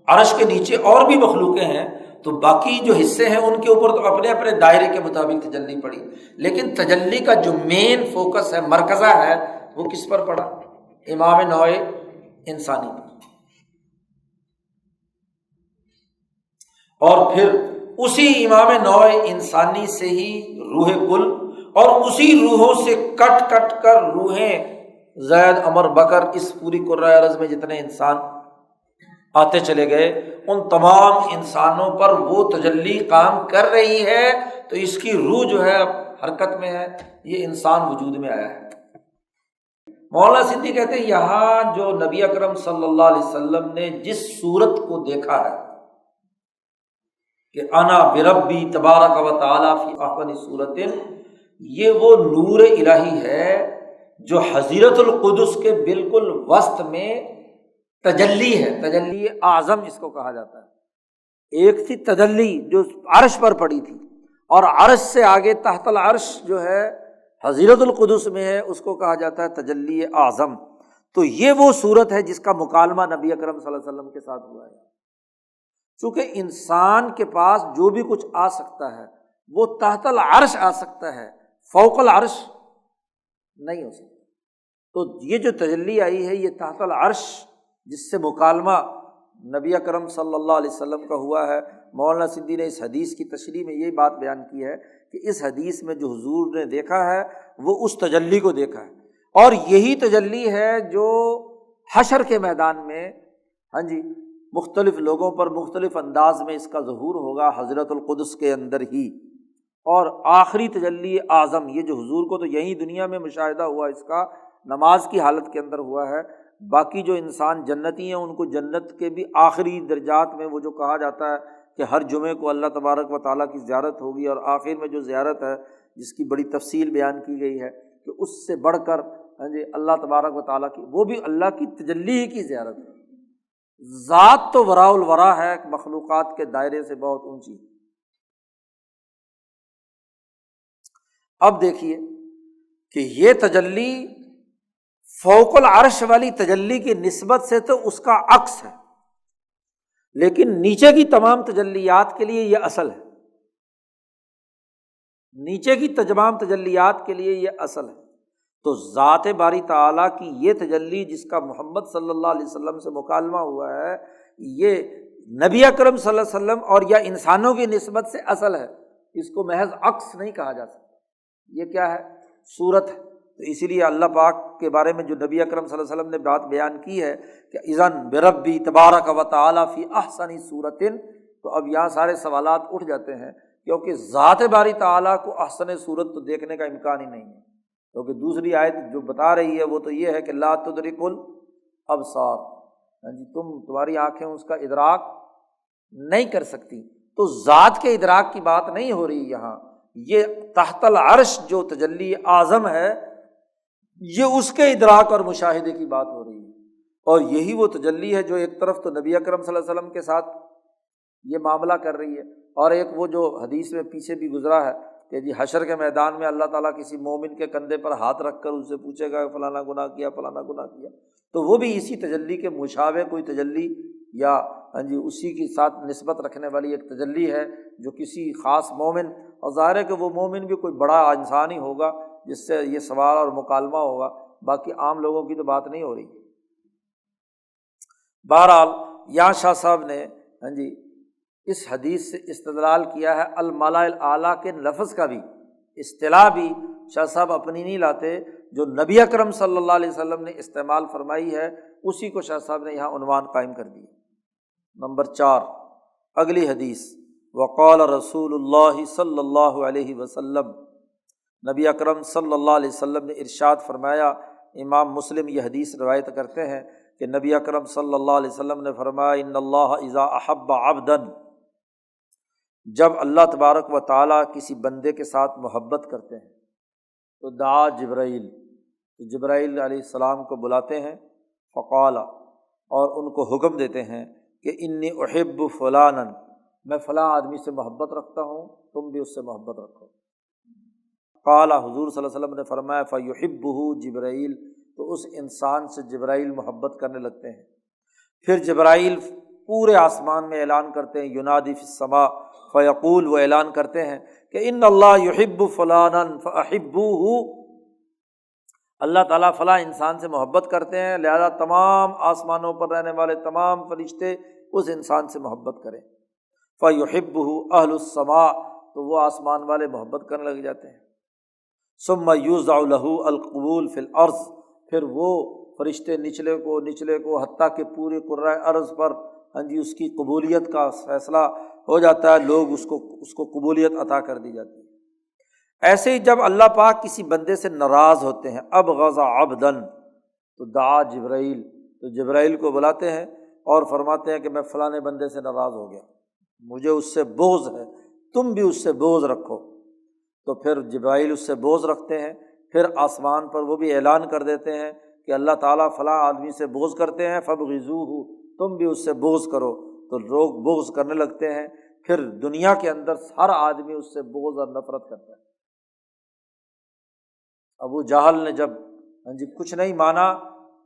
عرش کے نیچے اور بھی مخلوقیں ہیں تو باقی جو حصے ہیں ان کے اوپر تو اپنے اپنے دائرے کے مطابق تجلی پڑی، لیکن تجلی کا جو مین فوکس ہے، مرکزہ ہے، وہ کس پر پڑا؟ امام نوع انسانی پر۔ اور پھر اسی امام نوع انسانی سے ہی روح کل، اور اسی روحوں سے کٹ کٹ کر روحیں زید، عمر، بکر، اس پوری کرۂ ارض میں جتنے انسان آتے چلے گئے، ان تمام انسانوں پر وہ تجلی کام کر رہی ہے، تو اس کی روح جو ہے اب حرکت میں ہے، یہ انسان وجود میں آیا ہے۔ مولانا سندھی کہتے ہیں یہاں جو نبی اکرم صلی اللہ علیہ وسلم نے جس صورت کو دیکھا ہے کہ انا بربی تبارک و تعالی فی احسن صورت، یہ وہ نور الہی ہے جو حضرت القدس کے بالکل وسط میں تجلی ہے، تجلی اعظم اس کو کہا جاتا ہے۔ ایک تھی تجلی جو عرش پر پڑی تھی، اور عرش سے آگے تحت العرش جو ہے حضرت القدس میں ہے، اس کو کہا جاتا ہے تجلی اعظم۔ تو یہ وہ صورت ہے جس کا مکالمہ نبی اکرم صلی اللہ علیہ وسلم کے ساتھ ہوا ہے۔ چونکہ انسان کے پاس جو بھی کچھ آ سکتا ہے وہ تحت العرش آ سکتا ہے، فوق العرش نہیں ہو سکتا۔ تو یہ جو تجلی آئی ہے یہ تحت العرش جس سے مکالمہ نبی اکرم صلی اللہ علیہ وسلم کا ہوا ہے۔ مولانا سندھی نے اس حدیث کی تشریح میں یہ بات بیان کی ہے کہ اس حدیث میں جو حضور نے دیکھا ہے وہ اس تجلی کو دیکھا ہے، اور یہی تجلی ہے جو حشر کے میدان میں مختلف لوگوں پر مختلف انداز میں اس کا ظہور ہوگا حضرت القدس کے اندر ہی۔ اور آخری تجلی اعظم یہ جو حضور کو تو یہی دنیا میں مشاہدہ ہوا، اس کا نماز کی حالت کے اندر ہوا ہے۔ باقی جو انسان جنتی ہیں ان کو جنت کے بھی آخری درجات میں وہ جو کہا جاتا ہے کہ ہر جمعے کو اللہ تبارک و تعالیٰ کی زیارت ہوگی، اور آخر میں جو زیارت ہے جس کی بڑی تفصیل بیان کی گئی ہے کہ اس سے بڑھ کر اللہ تبارک و تعالیٰ کی، وہ بھی اللہ کی تجلی ہی کی زیارت ہے۔ ذات تو وراء الورا ہے، مخلوقات کے دائرے سے بہت اونچی۔ اب دیکھیے کہ یہ تجلی فوق العرش والی تجلی کی نسبت سے تو اس کا عکس ہے، لیکن نیچے کی تمام تجلیات کے لیے یہ اصل ہے، نیچے کی تمام تجلیات کے لیے یہ اصل ہے۔ تو ذات باری تعالیٰ کی یہ تجلی جس کا محمد صلی اللہ علیہ وسلم سے مکالمہ ہوا ہے، یہ نبی اکرم صلی اللہ علیہ وسلم اور یا انسانوں کی نسبت سے اصل ہے، اس کو محض عکس نہیں کہا جا سکتا۔ یہ کیا ہے؟ صورت ہے۔ تو اسی لیے اللہ پاک کے بارے میں جو نبی اکرم صلی اللہ علیہ وسلم نے بات بیان کی ہے کہ اذن بربی تبارک و تعالیٰ فی احسن صورت، تو اب یہاں سارے سوالات اٹھ جاتے ہیں، کیونکہ ذات باری تعالیٰ کو احسن صورت تو دیکھنے کا امکان ہی نہیں ہے، کیونکہ دوسری آیت جو بتا رہی ہے وہ تو یہ ہے کہ لا تدرک الابصار، تمہاری آنکھیں اس کا ادراک نہیں کر سکتی۔ تو ذات کے ادراک کی بات نہیں ہو رہی یہاں، یہ تحت العرش جو تجلی اعظم ہے یہ اس کے ادراک اور مشاہدے کی بات ہو رہی ہے۔ اور یہی وہ تجلی ہے جو ایک طرف تو نبی اکرم صلی اللہ علیہ وسلم کے ساتھ یہ معاملہ کر رہی ہے، اور ایک وہ جو حدیث میں پیچھے بھی گزرا ہے کہ جی حشر کے میدان میں اللہ تعالیٰ کسی مومن کے کندھے پر ہاتھ رکھ کر اس سے پوچھے گا فلانا گناہ کیا، فلانا گناہ کیا، تو وہ بھی اسی تجلی کے مشابہ کوئی تجلی یا اسی کے ساتھ نسبت رکھنے والی ایک تجلی ہے جو کسی خاص مومن، اور ظاہر ہے کہ وہ مومن بھی کوئی بڑا انسان ہی ہوگا جس سے یہ سوال اور مکالمہ ہوگا، باقی عام لوگوں کی تو بات نہیں ہو رہی۔ بہرحال یہاں شاہ صاحب نے اس حدیث سے استدلال کیا ہے۔ الملأ الاعلیٰ کے لفظ کا بھی اصطلاح بھی شاہ صاحب اپنی نہیں لاتے، جو نبی اکرم صلی اللہ علیہ وسلم نے استعمال فرمائی ہے اسی کو شاہ صاحب نے یہاں عنوان قائم کر دیا۔ نمبر 4 اگلی حدیث، وقال رسول اللہ صلی اللہ علیہ وسلم، نبی اکرم صلی اللہ علیہ وسلم نے ارشاد فرمایا۔ امام مسلم یہ حدیث روایت کرتے ہیں کہ نبی اکرم صلی اللہ علیہ وسلم نے فرمایا ان اللہ اذا احب عبدا، جب اللہ تبارک و تعالیٰ کسی بندے کے ساتھ محبت کرتے ہیں تو دعا جبرائیل، تو جبرائیل علیہ السلام کو بلاتے ہیں، فقال، اور ان کو حکم دیتے ہیں کہ انی احب فلانا، میں فلاں آدمی سے محبت رکھتا ہوں، تم بھی اس سے محبت رکھو۔ قال، حضور صلی اللہ علیہ وسلم نے فرمایا فیحبہ جبرائیل، تو اس انسان سے جبرائیل محبت کرنے لگتے ہیں۔ پھر جبرائیل پورے آسمان میں اعلان کرتے ہیں، ینادی فی السماء فیقول، وہ اعلان کرتے ہیں کہ ان اللہ یحب فلانا فاحبوہ، اللہ تعالیٰ فلاں انسان سے محبت کرتے ہیں، لہذا تمام آسمانوں پر رہنے والے تمام فرشتے اس انسان سے محبت کریں۔ فیحبہ اہل السماء، تو وہ آسمان والے محبت کرنے لگ جاتے ہیں۔ ثم یوضع لہ القبول فی الارض، پھر وہ فرشتے نچلے کو حتیٰ کہ پورے کرۂ ارض پر اس کی قبولیت کا فیصلہ ہو جاتا ہے، لوگ اس کو قبولیت عطا کر دی جاتی ہے۔ ایسے ہی جب اللہ پاک کسی بندے سے ناراض ہوتے ہیں، ابغض عبدا، تو دعا جبرائیل، تو جبرائیل کو بلاتے ہیں اور فرماتے ہیں کہ میں فلانے بندے سے ناراض ہو گیا، مجھے اس سے بغض ہے، تم بھی اس سے بغض رکھو۔ تو پھر جبرائیل اس سے بغض رکھتے ہیں، پھر آسمان پر وہ بھی اعلان کر دیتے ہیں کہ اللہ تعالیٰ فلاں آدمی سے بغض کرتے ہیں، فابغضوہ، تم بھی اس سے بغض کرو، تو لوگ بغض کرنے لگتے ہیں۔ پھر دنیا کے اندر ہر آدمی اس سے بغض اور نفرت کرتا ہے۔ ابو جہل نے جب کچھ نہیں مانا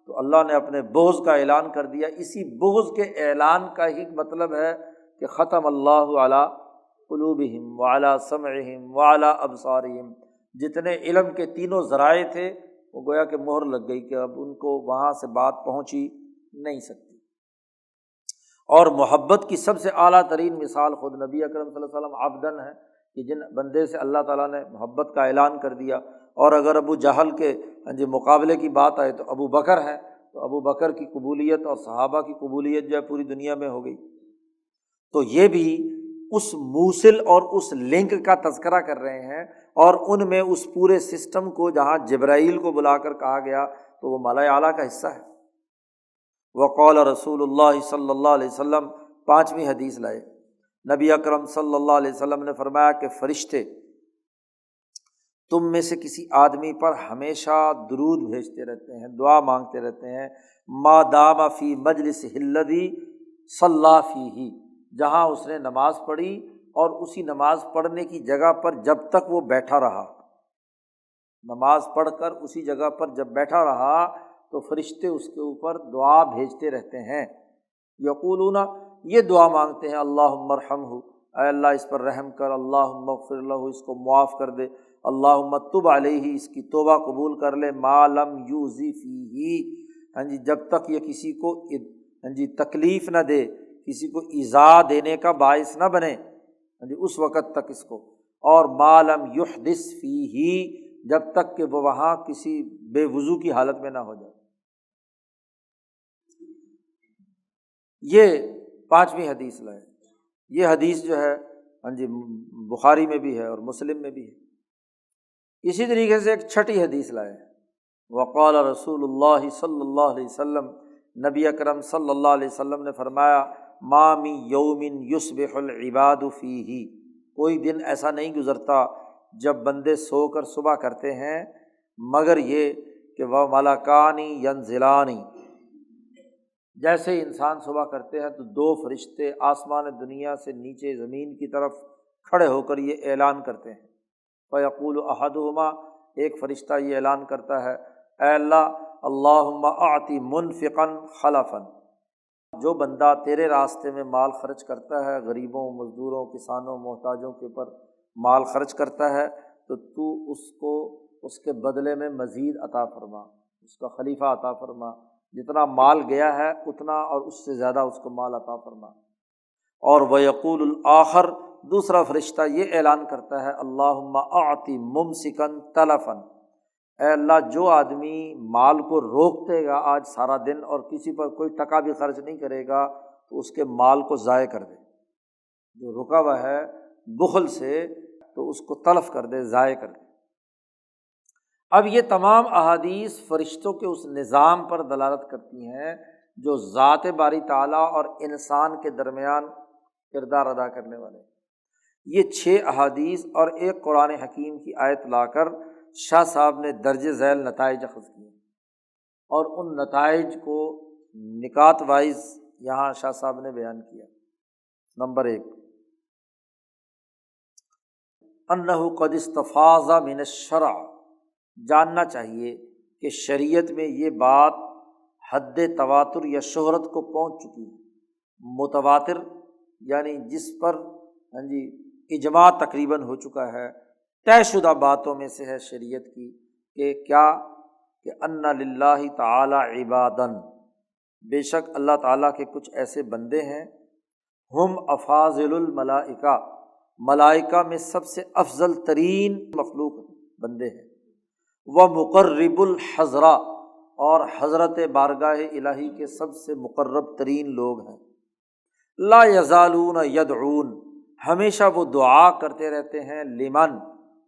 تو اللہ نے اپنے بغض کا اعلان کر دیا۔ اسی بغض کے اعلان کا ہی مطلب ہے کہ ختم اللہ علی قلوبہم وعلی سمعہم وعلی ابصارہم، جتنے علم کے تینوں ذرائع تھے وہ گویا کہ مہر لگ گئی کہ اب ان کو وہاں سے بات پہنچی نہیں سکتی۔ اور محبت کی سب سے اعلیٰ ترین مثال خود نبی اکرم صلی اللہ علیہ وسلم عبدن ہے، کہ جن بندے سے اللہ تعالیٰ نے محبت کا اعلان کر دیا۔ اور اگر ابو جہل کے مقابلے کی بات آئے تو ابو بکر ہے، تو ابو بکر کی قبولیت اور صحابہ کی قبولیت جو ہے پوری دنیا میں ہو گئی۔ تو یہ بھی اس موصل اور اس لنک کا تذکرہ کر رہے ہیں، اور ان میں اس پورے سسٹم کو جہاں جبرائیل کو بلا کر کہا گیا تو وہ ملائے اعلیٰ کا حصہ ہے۔ وقال رسول اللہ صلی اللہ علیہ وسلم، 5ویں حدیث لائے، نبی اکرم صلی اللہ علیہ وسلم نے فرمایا کہ فرشتے تم میں سے کسی آدمی پر ہمیشہ درود بھیجتے رہتے ہیں، دعا مانگتے رہتے ہیں، ما دام فی مجلس الذی صلی فیہ، جہاں اس نے نماز پڑھی اور اسی نماز پڑھنے کی جگہ پر جب تک وہ بیٹھا رہا، نماز پڑھ کر اسی جگہ پر جب بیٹھا رہا تو فرشتے اس کے اوپر دعا بھیجتے رہتے ہیں۔ یقولون، یہ دعا مانگتے ہیں، اللہم ارحمہ، اے اللہ اس پر رحم کر، اللہم اغفر لہ، اس کو معاف کر دے، اللہم تب علیہ، اس کی توبہ قبول کر لے، ما لم یؤذی فیہ، جب تک یہ کسی کو تکلیف نہ دے، کسی کو ایذا دینے کا باعث نہ بنے، اس وقت تک اس کو، اور ما لم یحدث فیہ، جب تک کہ وہ وہاں کسی بے وضو کی حالت میں نہ ہو جائے۔ یہ 5ویں حدیث لائے۔ یہ حدیث جو ہے بخاری میں بھی ہے اور مسلم میں بھی ہے۔ اسی طریقے سے ایک 6ٹھی حدیث لائے، وقال رسول اللہ صلی اللہ علیہ وسلم، نبی اکرم صلی اللہ علیہ وسلم نے فرمایا، ما من یوم یصبح العباد فیہ، کوئی دن ایسا نہیں گزرتا جب بندے سو کر صبح کرتے ہیں مگر یہ کہ وہ ملکانی ینزلانی، جیسے ہی انسان صبح کرتے ہیں تو 2 فرشتے آسمان دنیا سے نیچے زمین کی طرف کھڑے ہو کر یہ اعلان کرتے ہیں، فیقول احدہما، ایک فرشتہ یہ اعلان کرتا ہے، اے اللہ، اللہم اعطی منفقا خلفا، جو بندہ تیرے راستے میں مال خرچ کرتا ہے، غریبوں، مزدوروں، کسانوں، محتاجوں کے اوپر مال خرچ کرتا ہے، تو تو اس کو اس کے بدلے میں مزید عطا فرما، اس کا خلیفہ عطا فرما، جتنا مال گیا ہے اتنا اور اس سے زیادہ اس کو مال عطا فرما۔ اور ویقول الآخر، دوسرا فرشتہ یہ اعلان کرتا ہے، اللہم اعطی ممسکا تلفا، اے اللہ جو آدمی مال کو روک دے گا آج سارا دن اور کسی پر کوئی ٹکا بھی خرچ نہیں کرے گا تو اس کے مال کو ضائع کر دے، جو رکا ہوا ہے بخل سے تو اس کو تلف کر دے، ضائع کر دے۔ اب یہ تمام احادیث فرشتوں کے اس نظام پر دلالت کرتی ہیں جو ذات باری تعالیٰ اور انسان کے درمیان کردار ادا کرنے والے۔ یہ 6 احادیث اور ایک قرآن حکیم کی آیت لا کر شاہ صاحب نے درج ذیل نتائج اخذ کیے، اور ان نتائج کو نکات وائز یہاں شاہ صاحب نے بیان کیا۔ نمبر 1، انہ قد استفاض من الشرع، جاننا چاہیے کہ شریعت میں یہ بات حد تواتر یا شہرت کو پہنچ چکی ہے۔ متواتر یعنی جس پر اجماع تقریباً ہو چکا ہے، طے شدہ باتوں میں سے ہے شریعت کی، کہ کیا کہ ان للہ تعالی عباداً، بے شک اللہ تعالیٰ کے کچھ ایسے بندے ہیں، ہم افاضل الملائکہ، ملائکہ میں سب سے افضل ترین مخلوق بندے ہیں، ومقرب الحضرہ، اور حضرت بارگاہ الہی کے سب سے مقرب ترین لوگ ہیں، لا یزالون یدعون، ہمیشہ وہ دعا کرتے رہتے ہیں، لمن،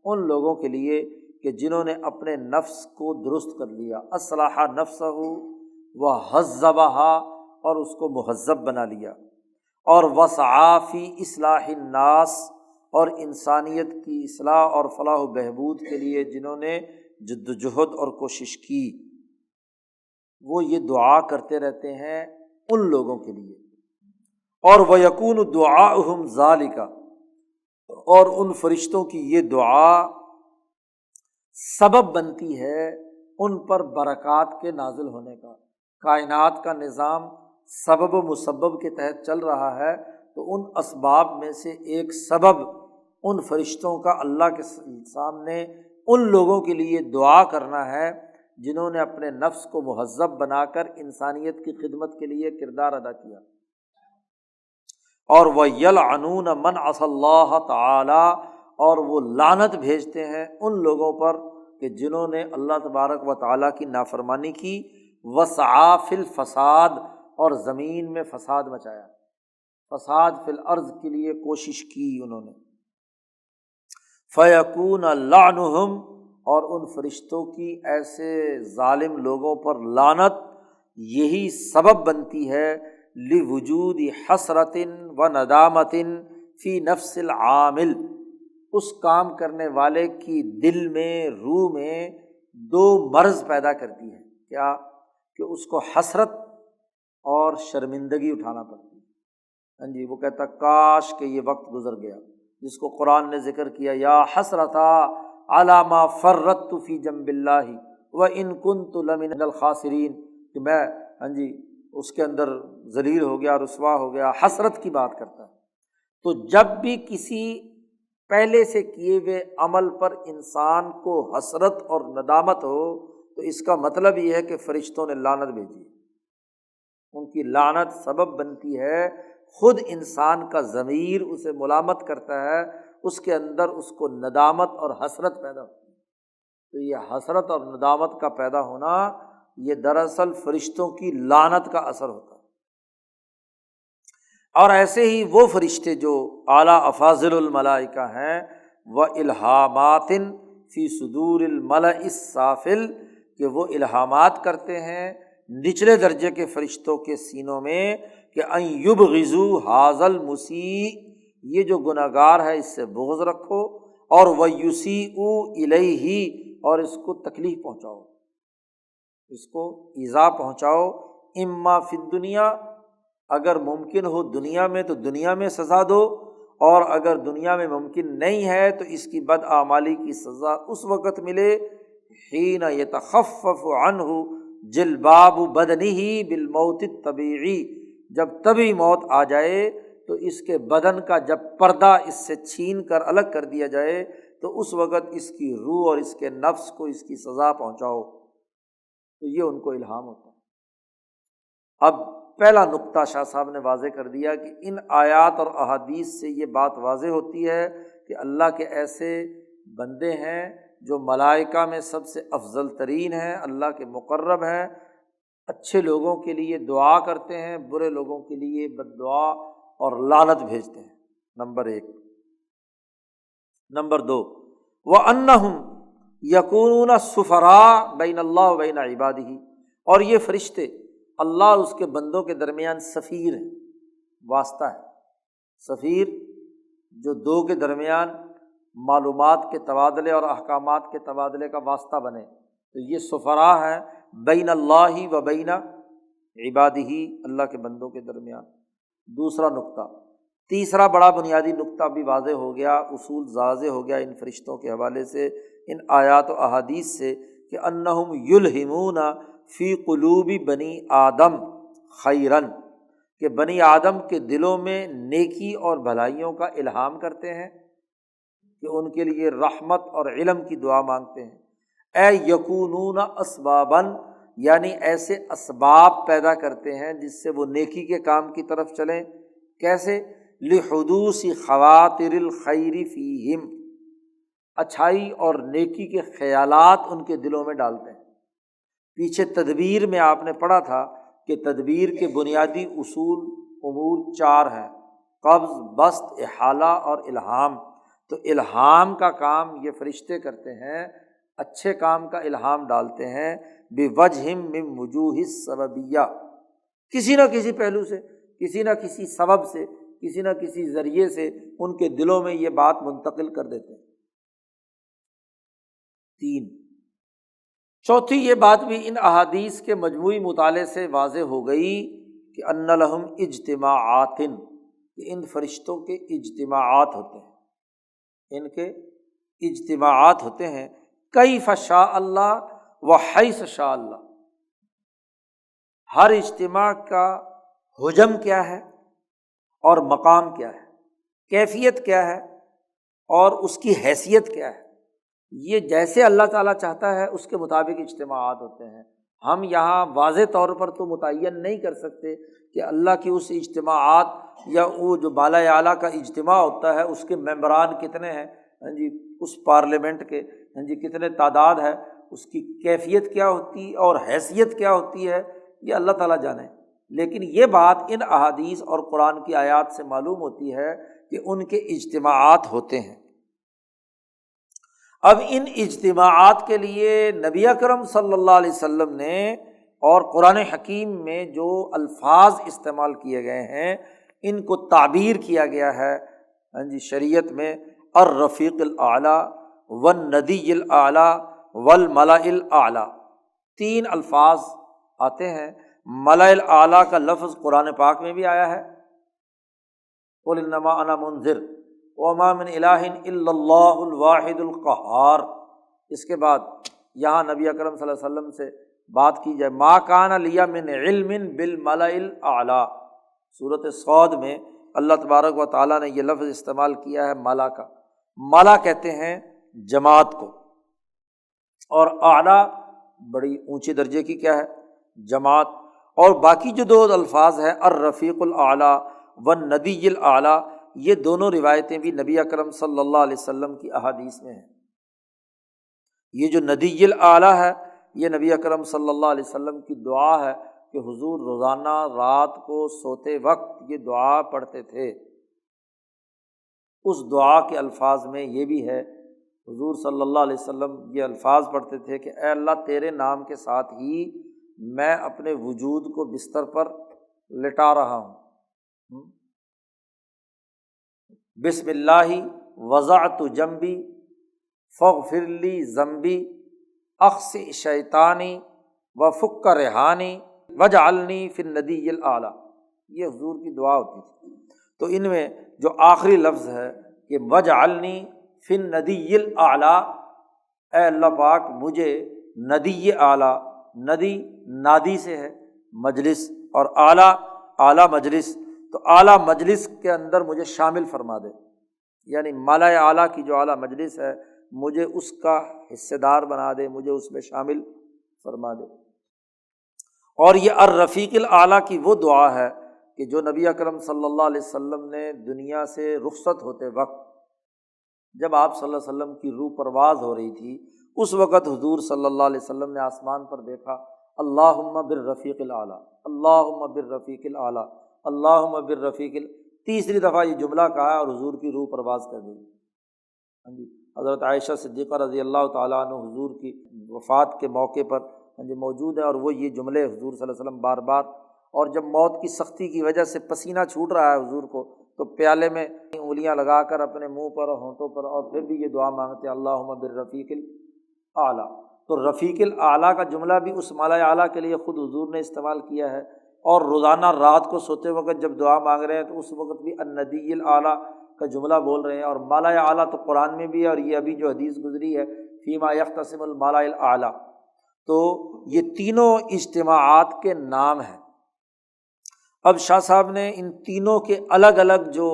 ان لوگوں کے لیے کہ جنہوں نے اپنے نفس کو درست کر لیا، اصلح نفسہ وہذبہا، اور اس کو مہذب بنا لیا، اور وسعی فی اصلاح الناس، اور انسانیت کی اصلاح اور فلاح و بہبود کے لیے جنہوں نے جد و جہد اور کوشش کی، وہ یہ دعا کرتے رہتے ہیں ان لوگوں کے لیے۔ اور وَيَكُونُ دُعَاؤُهُمْ ذَلِكَ، اور ان فرشتوں کی یہ دعا سبب بنتی ہے ان پر برکات کے نازل ہونے کا۔ کائنات کا نظام سبب و مسبب کے تحت چل رہا ہے، تو ان اسباب میں سے ایک سبب ان فرشتوں کا اللہ کے سامنے ان لوگوں کے لیے دعا کرنا ہے جنہوں نے اپنے نفس کو مہذب بنا کر انسانیت کی خدمت کے لیے کردار ادا کیا۔ اور وَيَلْعَنُونَ مَنْ عَصَى اللَّهَ تَعَالَى، اور وہ لعنت بھیجتے ہیں ان لوگوں پر کہ جنہوں نے اللہ تبارک و تعالیٰ کی نافرمانی کی، وسعا فی الفساد، اور زمین میں فساد مچایا، فساد فی الارض کے لیے کوشش کی انہوں نے۔ فیکون لعنہم، اور ان فرشتوں کی ایسے ظالم لوگوں پر لعنت یہی سبب بنتی ہے لوجود حسرت و ندامت فی نفس العامل، اس کام کرنے والے کی دل میں، روح میں دو مرض پیدا کرتی ہے۔ کیا؟ کہ اس کو حسرت اور شرمندگی اٹھانا پڑتی ہے۔ ہاں جی، وہ کہتا کاش کہ یہ وقت گزر گیا، جس کو قرآن نے ذکر کیا، یا حسرتا علی ما فرطت فی جنب اللہ وان کنت لمن الخاسرین، کہ میں ہاں جی اس کے اندر ذلیل ہو گیا، رسوا ہو گیا، حسرت کی بات کرتا ہے۔ تو جب بھی کسی پہلے سے کیے ہوئے عمل پر انسان کو حسرت اور ندامت ہو تو اس کا مطلب یہ ہے کہ فرشتوں نے لعنت بھیجی، ان کی لعنت سبب بنتی ہے، خود انسان کا ضمیر اسے ملامت کرتا ہے، اس کے اندر اس کو ندامت اور حسرت پیدا ہوتی ہے۔ تو یہ حسرت اور ندامت کا پیدا ہونا یہ دراصل فرشتوں کی لعنت کا اثر ہوتا ہے۔ اور ایسے ہی وہ فرشتے جو اعلیٰ افاضل الملائکہ ہیں، وَإِلْہَامَاتٍ فی صدور الملأ السافل، کہ وہ الہامات کرتے ہیں نچلے درجے کے فرشتوں کے سینوں میں کہ ان یبغضوا ھذا المسیء، یہ جو گناہگار ہے اس سے بغض رکھو، اور وَیُسِیئوا الیہ، اور اس کو تکلیف پہنچاؤ، اس کو ایذا پہنچاؤ، اما فی الدنیا، اگر ممکن ہو دنیا میں تو دنیا میں سزا دو، اور اگر دنیا میں ممکن نہیں ہے تو اس کی بدعمالی کی سزا اس وقت ملے حین یتخفف عنہ جلباب بدنہ بالموت الطبیعی، جب طبعی موت آ جائے تو اس کے بدن کا جب پردہ اس سے چھین کر الگ کر دیا جائے تو اس وقت اس کی روح اور اس کے نفس کو اس کی سزا پہنچاؤ، تو یہ ان کو الہام ہوتا ہے۔ اب پہلا نقطہ شاہ صاحب نے واضح کر دیا کہ ان آیات اور احادیث سے یہ بات واضح ہوتی ہے کہ اللہ کے ایسے بندے ہیں جو ملائکہ میں سب سے افضل ترین ہیں، اللہ کے مقرب ہیں، اچھے لوگوں کے لیے دعا کرتے ہیں، برے لوگوں کے لیے بد دعا اور لعنت بھیجتے ہیں، نمبر ایک۔ نمبر دو، وَأَنَّهُمْ يَكُونُونَ السُّفَرَاءَ بَيْنَ اللَّهِ وَبَيْنَ عِبَادِهِ، اور یہ فرشتے اللہ اور اس کے بندوں کے درمیان سفیر ہیں، واسطہ ہے۔ سفیر جو دو کے درمیان معلومات کے تبادلے اور احکامات کے تبادلے کا واسطہ بنے، تو یہ سفراء ہے بین اللہ و بین عبادہ، اللہ کے بندوں کے درمیان۔ دوسرا نقطہ، تیسرا بڑا بنیادی نقطہ بھی واضح ہو گیا، اصول واضح ہو گیا ان فرشتوں کے حوالے سے، ان آیات و احادیث سے، کہ انہم یلہمون فی قلوب بنی آدم خیرن، کہ بنی آدم کے دلوں میں نیکی اور بھلائیوں کا الہام کرتے ہیں، کہ ان کے لیے رحمت اور علم کی دعا مانگتے ہیں۔ اے یکونون اسباباً، یعنی ایسے اسباب پیدا کرتے ہیں جس سے وہ نیکی کے کام کی طرف چلیں۔ کیسے؟ لحدوث خواطر الخیر فیہم، اچھائی اور نیکی کے خیالات ان کے دلوں میں ڈالتے ہیں۔ پیچھے تدبیر میں آپ نے پڑھا تھا کہ تدبیر کے بنیادی اصول امور چار ہیں، قبض، بسط، احالہ اور الہام۔ تو الہام کا کام یہ فرشتے کرتے ہیں، اچھے کام کا الہام ڈالتے ہیں، بوجہ من وجوہ السببیہ، کسی نہ کسی پہلو سے، کسی نہ کسی سبب سے، کسی نہ کسی ذریعے سے ان کے دلوں میں یہ بات منتقل کر دیتے ہیں۔ تین، چوتھی یہ بات بھی ان احادیث کے مجموعی مطالعے سے واضح ہو گئی کہ ان لہم اجتماعات، کہ ان فرشتوں کے اجتماعات ہوتے ہیں، ان کے اجتماعات ہوتے ہیں، کیف شاء اللہ و حیث شاء اللہ۔ ہر اجتماع کا حجم کیا ہے اور مقام کیا ہے، کیفیت کیا ہے اور اس کی حیثیت کیا ہے، یہ جیسے اللہ تعالیٰ چاہتا ہے اس کے مطابق اجتماعات ہوتے ہیں۔ ہم یہاں واضح طور پر تو متعین نہیں کر سکتے کہ اللہ کی اس اجتماعات یا وہ جو بالا اعلیٰ کا اجتماع ہوتا ہے اس کے ممبران کتنے ہیں، ہاں جی، اس پارلیمنٹ کے، ہاں جی، کتنے تعداد ہے، اس کی کیفیت کیا ہوتی اور حیثیت کیا ہوتی ہے یہ اللہ تعالیٰ جانے، لیکن یہ بات ان احادیث اور قرآن کی آیات سے معلوم ہوتی ہے کہ ان کے اجتماعات ہوتے ہیں۔ اب ان اجتماعات کے لیے نبی اکرم صلی اللہ علیہ وسلم نے اور قرآن حکیم میں جو الفاظ استعمال کیے گئے ہیں ان کو تعبیر کیا گیا ہے شریعت میں الرفیق الاعلیٰ والندی الاعلیٰ والملأ الاعلیٰ، تین الفاظ آتے ہیں۔ ملأ الاعلیٰ کا لفظ قرآن پاک میں بھی آیا ہے، قل انما انا منذر وما من الہ الا اللہ الواحد القہار۔ اس کے بعد یہاں نبی اکرم صلی اللہ علیہ وسلم سے بات کی جائے، ما کان لی من علم بالملأ الاعلیٰ، سورۃ صاد میں اللہ تبارک و تعالیٰ نے یہ لفظ استعمال کیا ہے ملا کا۔ ملا کہتے ہیں جماعت کو، اور اعلیٰ بڑی اونچے درجے کی کیا ہے جماعت۔ اور باقی جو دو الفاظ ہیں الرفیق الاعلیٰ والندی الاعلیٰ، یہ دونوں روایتیں بھی نبی اکرم صلی اللہ علیہ وسلم کی احادیث میں ہیں۔ یہ جو ندی الاعلیٰ ہے یہ نبی اکرم صلی اللہ علیہ وسلم کی دعا ہے کہ حضور روزانہ رات کو سوتے وقت یہ دعا پڑھتے تھے۔ اس دعا کے الفاظ میں یہ بھی ہے، حضور صلی اللہ علیہ وسلم یہ الفاظ پڑھتے تھے کہ اے اللہ تیرے نام کے ساتھ ہی میں اپنے وجود کو بستر پر لٹا رہا ہوں۔ بسم اللہ وضعت جنبی فاغفر لی ذنبی اخسئ شیطانی وفک رہانی واجعلنی فی الندی الاعلیٰ، یہ حضور کی دعا ہوتی تھی۔ تو ان میں جو آخری لفظ ہے کہ واجعلنی فی الندی الاعلیٰ، اے اللہ پاک مجھے ندی اعلیٰ، ندی نادی سے ہے مجلس، اور اعلیٰ اعلیٰ مجلس، تو اعلیٰ مجلس کے اندر مجھے شامل فرما دے، یعنی ملأ اعلیٰ کی جو اعلیٰ مجلس ہے مجھے اس کا حصے دار بنا دے، مجھے اس میں شامل فرما دے۔ اور یہ الرفیق الاعلیٰ کی وہ دعا ہے کہ جو نبی اکرم صلی اللہ علیہ وسلم نے دنیا سے رخصت ہوتے وقت، جب آپ صلی اللہ علیہ وسلم کی روح پرواز ہو رہی تھی، اس وقت حضور صلی اللہ علیہ وسلم نے آسمان پر دیکھا، اللہم بالرفیق الاعلیٰ، اللہم بالرفیق الاعلیٰ، اللہم بالرفیق تیسری دفعہ یہ جملہ کہا اور حضور کی روح پرواز کر گئی۔ حضرت عائشہ صدیقہ رضی اللہ تعالیٰ عنہ حضور کی وفات کے موقع پر موجود ہے، اور وہ یہ جملے حضور صلی اللہ علیہ وسلم بار بار، اور جب موت کی سختی کی وجہ سے پسینہ چھوٹ رہا ہے حضور کو، تو پیالے میں انگلیاں لگا کر اپنے منہ پر اور ہونٹوں پر، اور پھر بھی یہ دعا مانگتے ہیں اللہم بالرفیق الاعلیٰ۔ تو رفیق الاعلیٰ کا جملہ بھی اس ملأ اعلیٰ کے لیے خود حضور نے استعمال کیا ہے، اور روزانہ رات کو سوتے وقت جب دعا مانگ رہے ہیں تو اس وقت بھی الندی الاعلیٰ کا جملہ بول رہے ہیں۔ اور ملأ اعلیٰ تو قرآن میں بھی ہے، اور یہ ابھی جو حدیث گزری ہے فیما یختصم الملأ الاعلیٰ، تو یہ تینوں اجتماعات کے نام ہیں۔ اب شاہ صاحب نے ان تینوں کے الگ الگ جو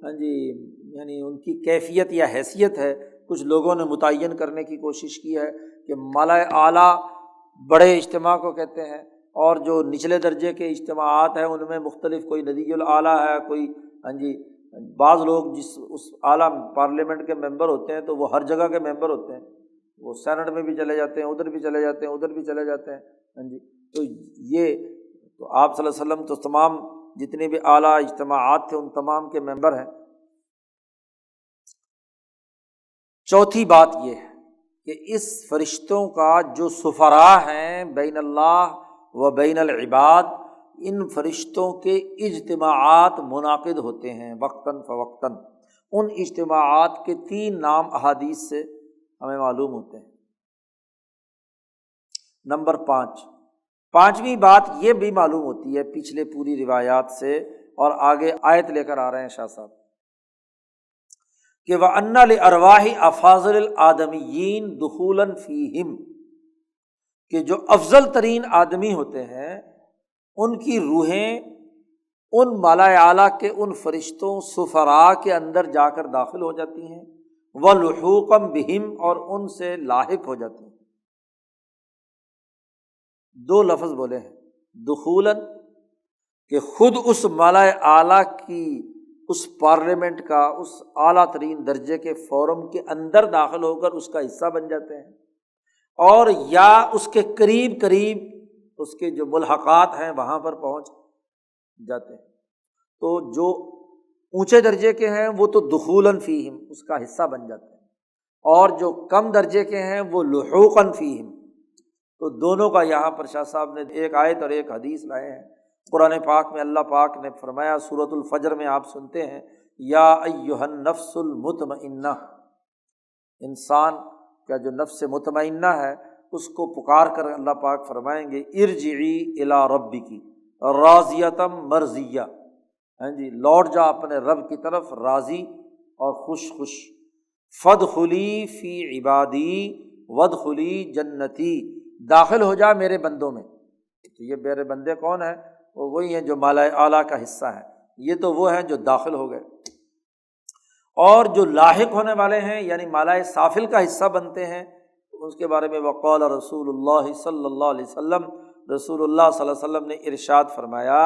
یعنی ان کی کیفیت یا حیثیت ہے کچھ لوگوں نے متعین کرنے کی کوشش کی ہے کہ ملأ اعلیٰ بڑے اجتماع کو کہتے ہیں، اور جو نچلے درجے کے اجتماعات ہیں ان میں مختلف، کوئی ندی الاعلیٰ ہے، کوئی بعض لوگ جس اس اعلیٰ پارلیمنٹ کے ممبر ہوتے ہیں تو وہ ہر جگہ کے ممبر ہوتے ہیں، وہ سینٹ میں بھی چلے جاتے ہیں، ادھر بھی چلے جاتے ہیں، ادھر بھی چلے جاتے ہیں۔ تو یہ تو آپ صلی اللہ علیہ وسلم تو تمام جتنے بھی اعلیٰ اجتماعات تھے ان تمام کے ممبر ہیں۔ چوتھی بات یہ ہے کہ اس فرشتوں کا جو سفراء ہیں بین اللہ و بین العباد، ان فرشتوں کے اجتماعات منعقد ہوتے ہیں وقتاً فوقتاً۔ ان اجتماعات کے 3 نام احادیث سے ہمیں معلوم ہوتے ہیں۔ نمبر 5، پانچویں بات یہ بھی معلوم ہوتی ہے پچھلے پوری روایات سے، اور آگے آیت لے کر آ رہے ہیں شاہ صاحب کہ وَأَنَّ لِأَرْوَاحِ أَفَاضِلِ الْآدَمِيِّينَ دُخُولًا فِيهِمْ، کہ جو افضل ترین آدمی ہوتے ہیں ان کی روحیں ان ملأ اعلیٰ کے ان فرشتوں سفراء کے اندر جا کر داخل ہو جاتی ہیں، وَلُحُوقًا بِهِمْ، اور ان سے لاحق ہو جاتی ہیں۔ 2 لفظ بولے ہیں، دخولاً کہ خود اس ملأ اعلیٰ کی اس پارلیمنٹ کا اس اعلیٰ ترین درجے کے فورم کے اندر داخل ہو کر اس کا حصہ بن جاتے ہیں، اور یا اس کے قریب قریب اس کے جو ملحقات ہیں وہاں پر پہنچ جاتے ہیں۔ تو جو اونچے درجے کے ہیں وہ تو دخولاً فیہم اس کا حصہ بن جاتے ہیں، اور جو کم درجے کے ہیں وہ لحوقاً فیہم۔ تو دونوں کا یہاں پر شاہ صاحب نے ایک آیت اور ایک حدیث لائے ہیں۔ قرآن پاک میں اللہ پاک نے فرمایا، سورۃ الفجر میں آپ سنتے ہیں، یا ایھا النفس المطمئنہ، انسان کا جو نفس مطمئنہ ہے اس کو پکار کر اللہ پاک فرمائیں گے، ارجعی الی ربک راضیۃ مرضیہ، ہاں جی، لوٹ جا اپنے رب کی طرف راضی اور خوش خوش، فادخلی فی عبادی وادخلی جنتی، داخل ہو جا میرے بندوں میں۔ تو یہ میرے بندے کون ہیں؟ وہ وہی ہیں جو مالائے اعلیٰ کا حصہ ہیں، یہ تو وہ ہیں جو داخل ہو گئے۔ اور جو لاحق ہونے والے ہیں یعنی مالائے سافل کا حصہ بنتے ہیں، اس کے بارے میں وقال رسول اللہ صلی اللہ علیہ وسلم، رسول اللہ صلی اللہ علیہ وسلم نے ارشاد فرمایا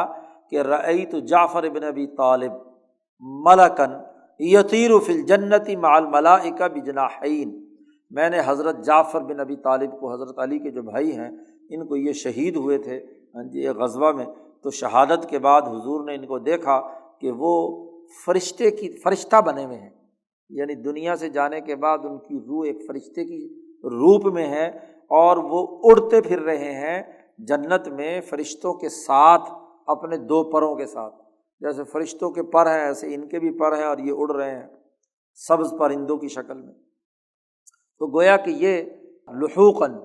کہ رأیت جعفر بن ابی طالب ملکا یطیر فی الجنۃ مع الملائکہ بجناحین، میں نے حضرت جعفر بن ابی طالب کو، حضرت علی کے جو بھائی ہیں، ان کو یہ شہید ہوئے تھے ہاں جی ایک غزوہ میں، تو شہادت کے بعد حضور نے ان کو دیکھا کہ وہ فرشتہ بنے ہوئے ہیں، یعنی دنیا سے جانے کے بعد ان کی روح ایک فرشتے کی روپ میں ہے، اور وہ اڑتے پھر رہے ہیں جنت میں فرشتوں کے ساتھ، اپنے دو پروں کے ساتھ، جیسے فرشتوں کے پر ہیں ایسے ان کے بھی پر ہیں، اور یہ اڑ رہے ہیں سبز پرندوں کی شکل میں۔ تو گویا کہ یہ لحوقاً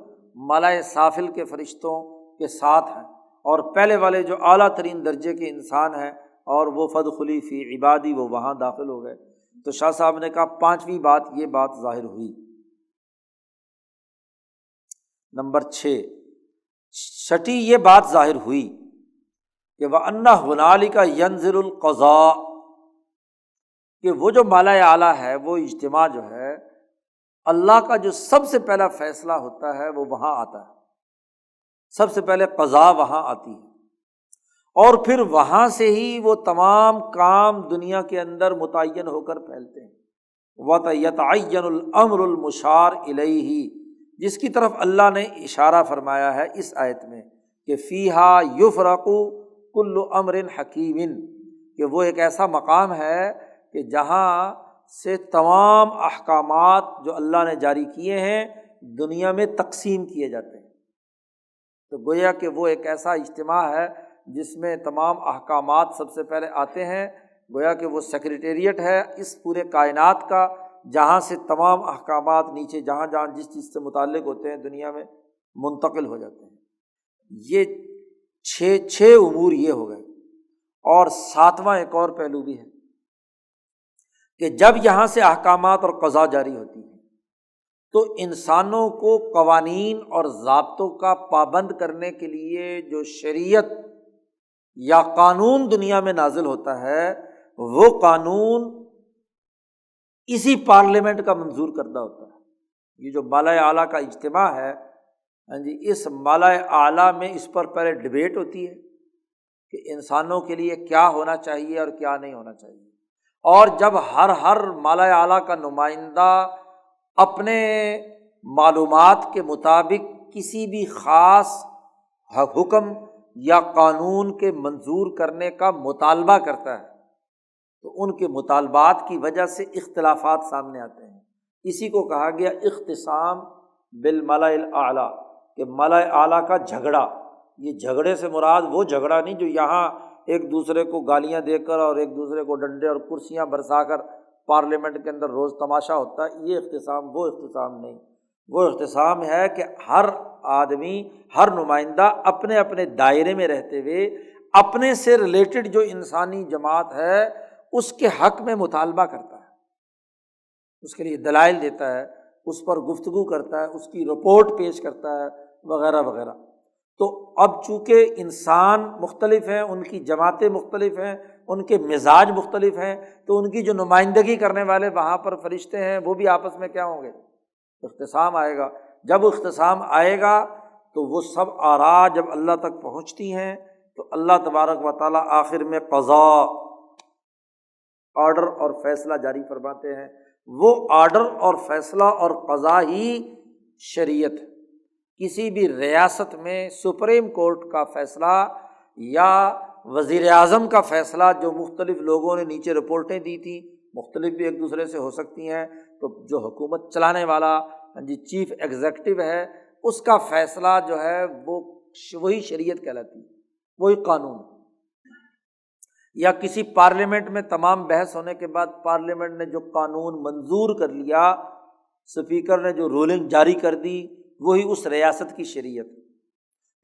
ملائے سافل کے فرشتوں کے ساتھ ہیں، اور پہلے والے جو اعلیٰ ترین درجے کے انسان ہیں اور وہ فادخلی فی عبادی، وہ وہاں داخل ہو گئے۔ تو شاہ صاحب نے کہا پانچویں بات یہ بات ظاہر ہوئی۔ نمبر 6، چھٹی یہ بات ظاہر ہوئی کہ وَأَنَّ هُنَالِكَ يَنزِلُ الْقَضَاءُ، کہ وہ جو مالائے اعلیٰ ہے، وہ اجتماع جو ہے، اللہ کا جو سب سے پہلا فیصلہ ہوتا ہے وہ وہاں آتا ہے، سب سے پہلے قضا وہاں آتی ہے، اور پھر وہاں سے ہی وہ تمام کام دنیا کے اندر متعین ہو کر پھیلتے ہیں۔ وَيَتَعَيَّنُ الْأَمْرُ الْمُشَارُ إِلَيْهِ، جس کی طرف اللہ نے اشارہ فرمایا ہے اس آیت میں کہ فِيهَا يُفْرَقُ كُلُّ أَمْرٍ حَكِيمٍ، کہ وہ ایک ایسا مقام ہے کہ جہاں سے تمام احکامات جو اللہ نے جاری کیے ہیں دنیا میں تقسیم کیے جاتے ہیں۔ تو گویا کہ وہ ایک ایسا اجتماع ہے جس میں تمام احکامات سب سے پہلے آتے ہیں، گویا کہ وہ سیکریٹریٹ ہے اس پورے کائنات کا، جہاں سے تمام احکامات نیچے جہاں جہاں جس چیز سے متعلق ہوتے ہیں دنیا میں منتقل ہو جاتے ہیں۔ یہ چھ امور یہ ہو گئے، اور ساتواں ایک اور پہلو بھی ہے کہ جب یہاں سے احکامات اور قضا جاری ہوتی ہے تو انسانوں کو قوانین اور ضابطوں کا پابند کرنے کے لیے جو شریعت یا قانون دنیا میں نازل ہوتا ہے، وہ قانون اسی پارلیمنٹ کا منظور کردہ ہوتا ہے۔ یہ جو مالائے اعلیٰ کا اجتماع ہے، ہاں جی، اس مالائے اعلیٰ میں اس پر پہلے ڈبیٹ ہوتی ہے کہ انسانوں کے لیے کیا ہونا چاہیے اور کیا نہیں ہونا چاہیے، اور جب ہر مالائے اعلیٰ کا نمائندہ اپنے معلومات کے مطابق کسی بھی خاص حکم یا قانون کے منظور کرنے کا مطالبہ کرتا ہے تو ان کے مطالبات کی وجہ سے اختلافات سامنے آتے ہیں۔ اسی کو کہا گیا اختصام بالملأ الاعلیٰ، کہ ملأ اعلیٰ کا جھگڑا۔ یہ جھگڑے سے مراد وہ جھگڑا نہیں جو یہاں ایک دوسرے کو گالیاں دے کر اور ایک دوسرے کو ڈنڈے اور کرسیاں برسا کر پارلیمنٹ کے اندر روز تماشا ہوتا ہے، یہ اختصام وہ اختصام نہیں۔ وہ اختصام ہے کہ ہر آدمی، ہر نمائندہ اپنے اپنے دائرے میں رہتے ہوئے اپنے سے ریلیٹڈ جو انسانی جماعت ہے اس کے حق میں مطالبہ کرتا ہے، اس کے لیے دلائل دیتا ہے، اس پر گفتگو کرتا ہے، اس کی رپورٹ پیش کرتا ہے وغیرہ وغیرہ۔ تو اب چونکہ انسان مختلف ہیں، ان کی جماعتیں مختلف ہیں، ان کے مزاج مختلف ہیں، تو ان کی جو نمائندگی کرنے والے وہاں پر فرشتے ہیں وہ بھی آپس میں کیا ہوں گے؟ اختصام آئے گا۔ جب اختصام آئے گا تو وہ سب آراء جب اللہ تک پہنچتی ہیں تو اللہ تبارک و تعالیٰ آخر میں قضا، آرڈر اور فیصلہ جاری فرماتے ہیں۔ وہ آرڈر اور فیصلہ اور قضا ہی شریعت ہے۔ کسی بھی ریاست میں سپریم کورٹ کا فیصلہ یا وزیر اعظم کا فیصلہ، جو مختلف لوگوں نے نیچے رپورٹیں دی تھیں، مختلف بھی ایک دوسرے سے ہو سکتی ہیں، تو جو حکومت چلانے والا چیف ایگزیکٹو ہے، اس کا فیصلہ جو ہے وہ وہی شریعت کہلاتی ہے، وہی قانون۔ یا کسی پارلیمنٹ میں تمام بحث ہونے کے بعد پارلیمنٹ نے جو قانون منظور کر لیا، اسپیکر نے جو رولنگ جاری کر دی، وہی اس ریاست کی شریعت۔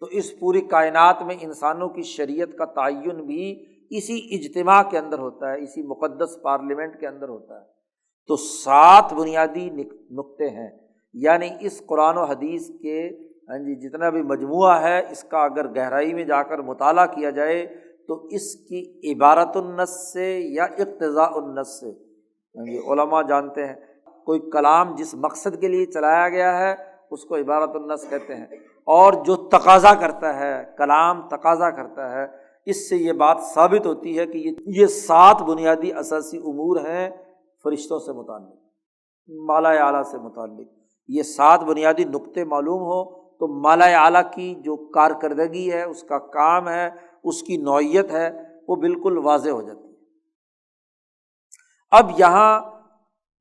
تو اس پوری کائنات میں انسانوں کی شریعت کا تعین بھی اسی اجتماع کے اندر ہوتا ہے، اسی مقدس پارلیمنٹ کے اندر ہوتا ہے۔ تو 7 بنیادی نقطے ہیں، یعنی اس قرآن و حدیث کے جتنا بھی مجموعہ ہے، اس کا اگر گہرائی میں جا کر مطالعہ کیا جائے تو اس کی عبارت النص سے یا اقتضاء النص سے، علماء جانتے ہیں کوئی کلام جس مقصد کے لیے چلایا گیا ہے اس کو عبارت النص کہتے ہیں، اور جو تقاضا کرتا ہے، کلام تقاضا کرتا ہے، اس سے یہ بات ثابت ہوتی ہے کہ یہ 7 بنیادی اساسی امور ہیں فرشتوں سے متعلق، مالا اعلیٰ سے متعلق۔ یہ 7 بنیادی نقطے معلوم ہو تو مالا اعلیٰ کی جو کارکردگی ہے، اس کا کام ہے، اس کی نوعیت ہے، وہ بالکل واضح ہو جاتی ہے۔ اب یہاں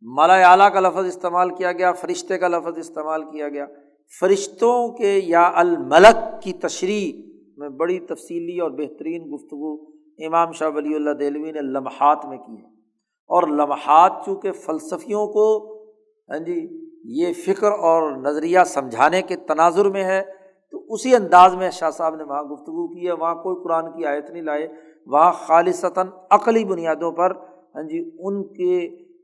مالا اعلیٰ کا لفظ استعمال کیا گیا، فرشتے کا لفظ استعمال کیا گیا۔ فرشتوں کے یا الملک کی تشریح میں بڑی تفصیلی اور بہترین گفتگو امام شاہ ولی اللہ دہلوی نے لمحات میں کی ہے، اور لمحات چونکہ فلسفیوں کو یہ فکر اور نظریہ سمجھانے کے تناظر میں ہے، تو اسی انداز میں شاہ صاحب نے وہاں گفتگو کی ہے۔ وہاں کوئی قرآن کی آیت نہیں لائے، وہاں خالصتاً عقلی بنیادوں پر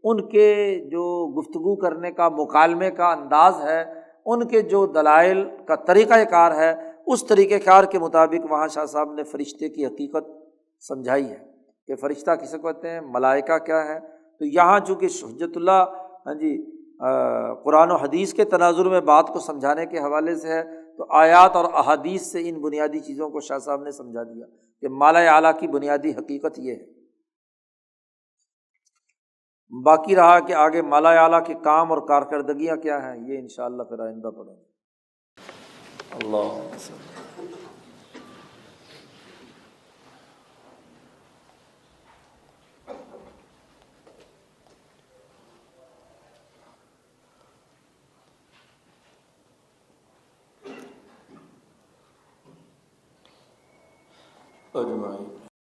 ان کے جو گفتگو کرنے کا، مکالمے کا انداز ہے، ان کے جو دلائل کا طریقہ کار ہے، اس طریقہ کار کے مطابق وہاں شاہ صاحب نے فرشتے کی حقیقت سمجھائی ہے کہ فرشتہ کسے کہتے ہیں، ملائکہ کیا ہے۔ تو یہاں چونکہ حجت اللہ قرآن و حدیث کے تناظر میں بات کو سمجھانے کے حوالے سے ہے، تو آیات اور احادیث سے ان بنیادی چیزوں کو شاہ صاحب نے سمجھا دیا کہ مالا اعلیٰ کی بنیادی حقیقت یہ ہے۔ باقی رہا کہ آگے مالا اعلیٰ کے کام اور کارکردگیاں کیا ہیں، یہ انشاءاللہ پھر آئندہ پڑھیں گے۔ اللہ اجمعین۔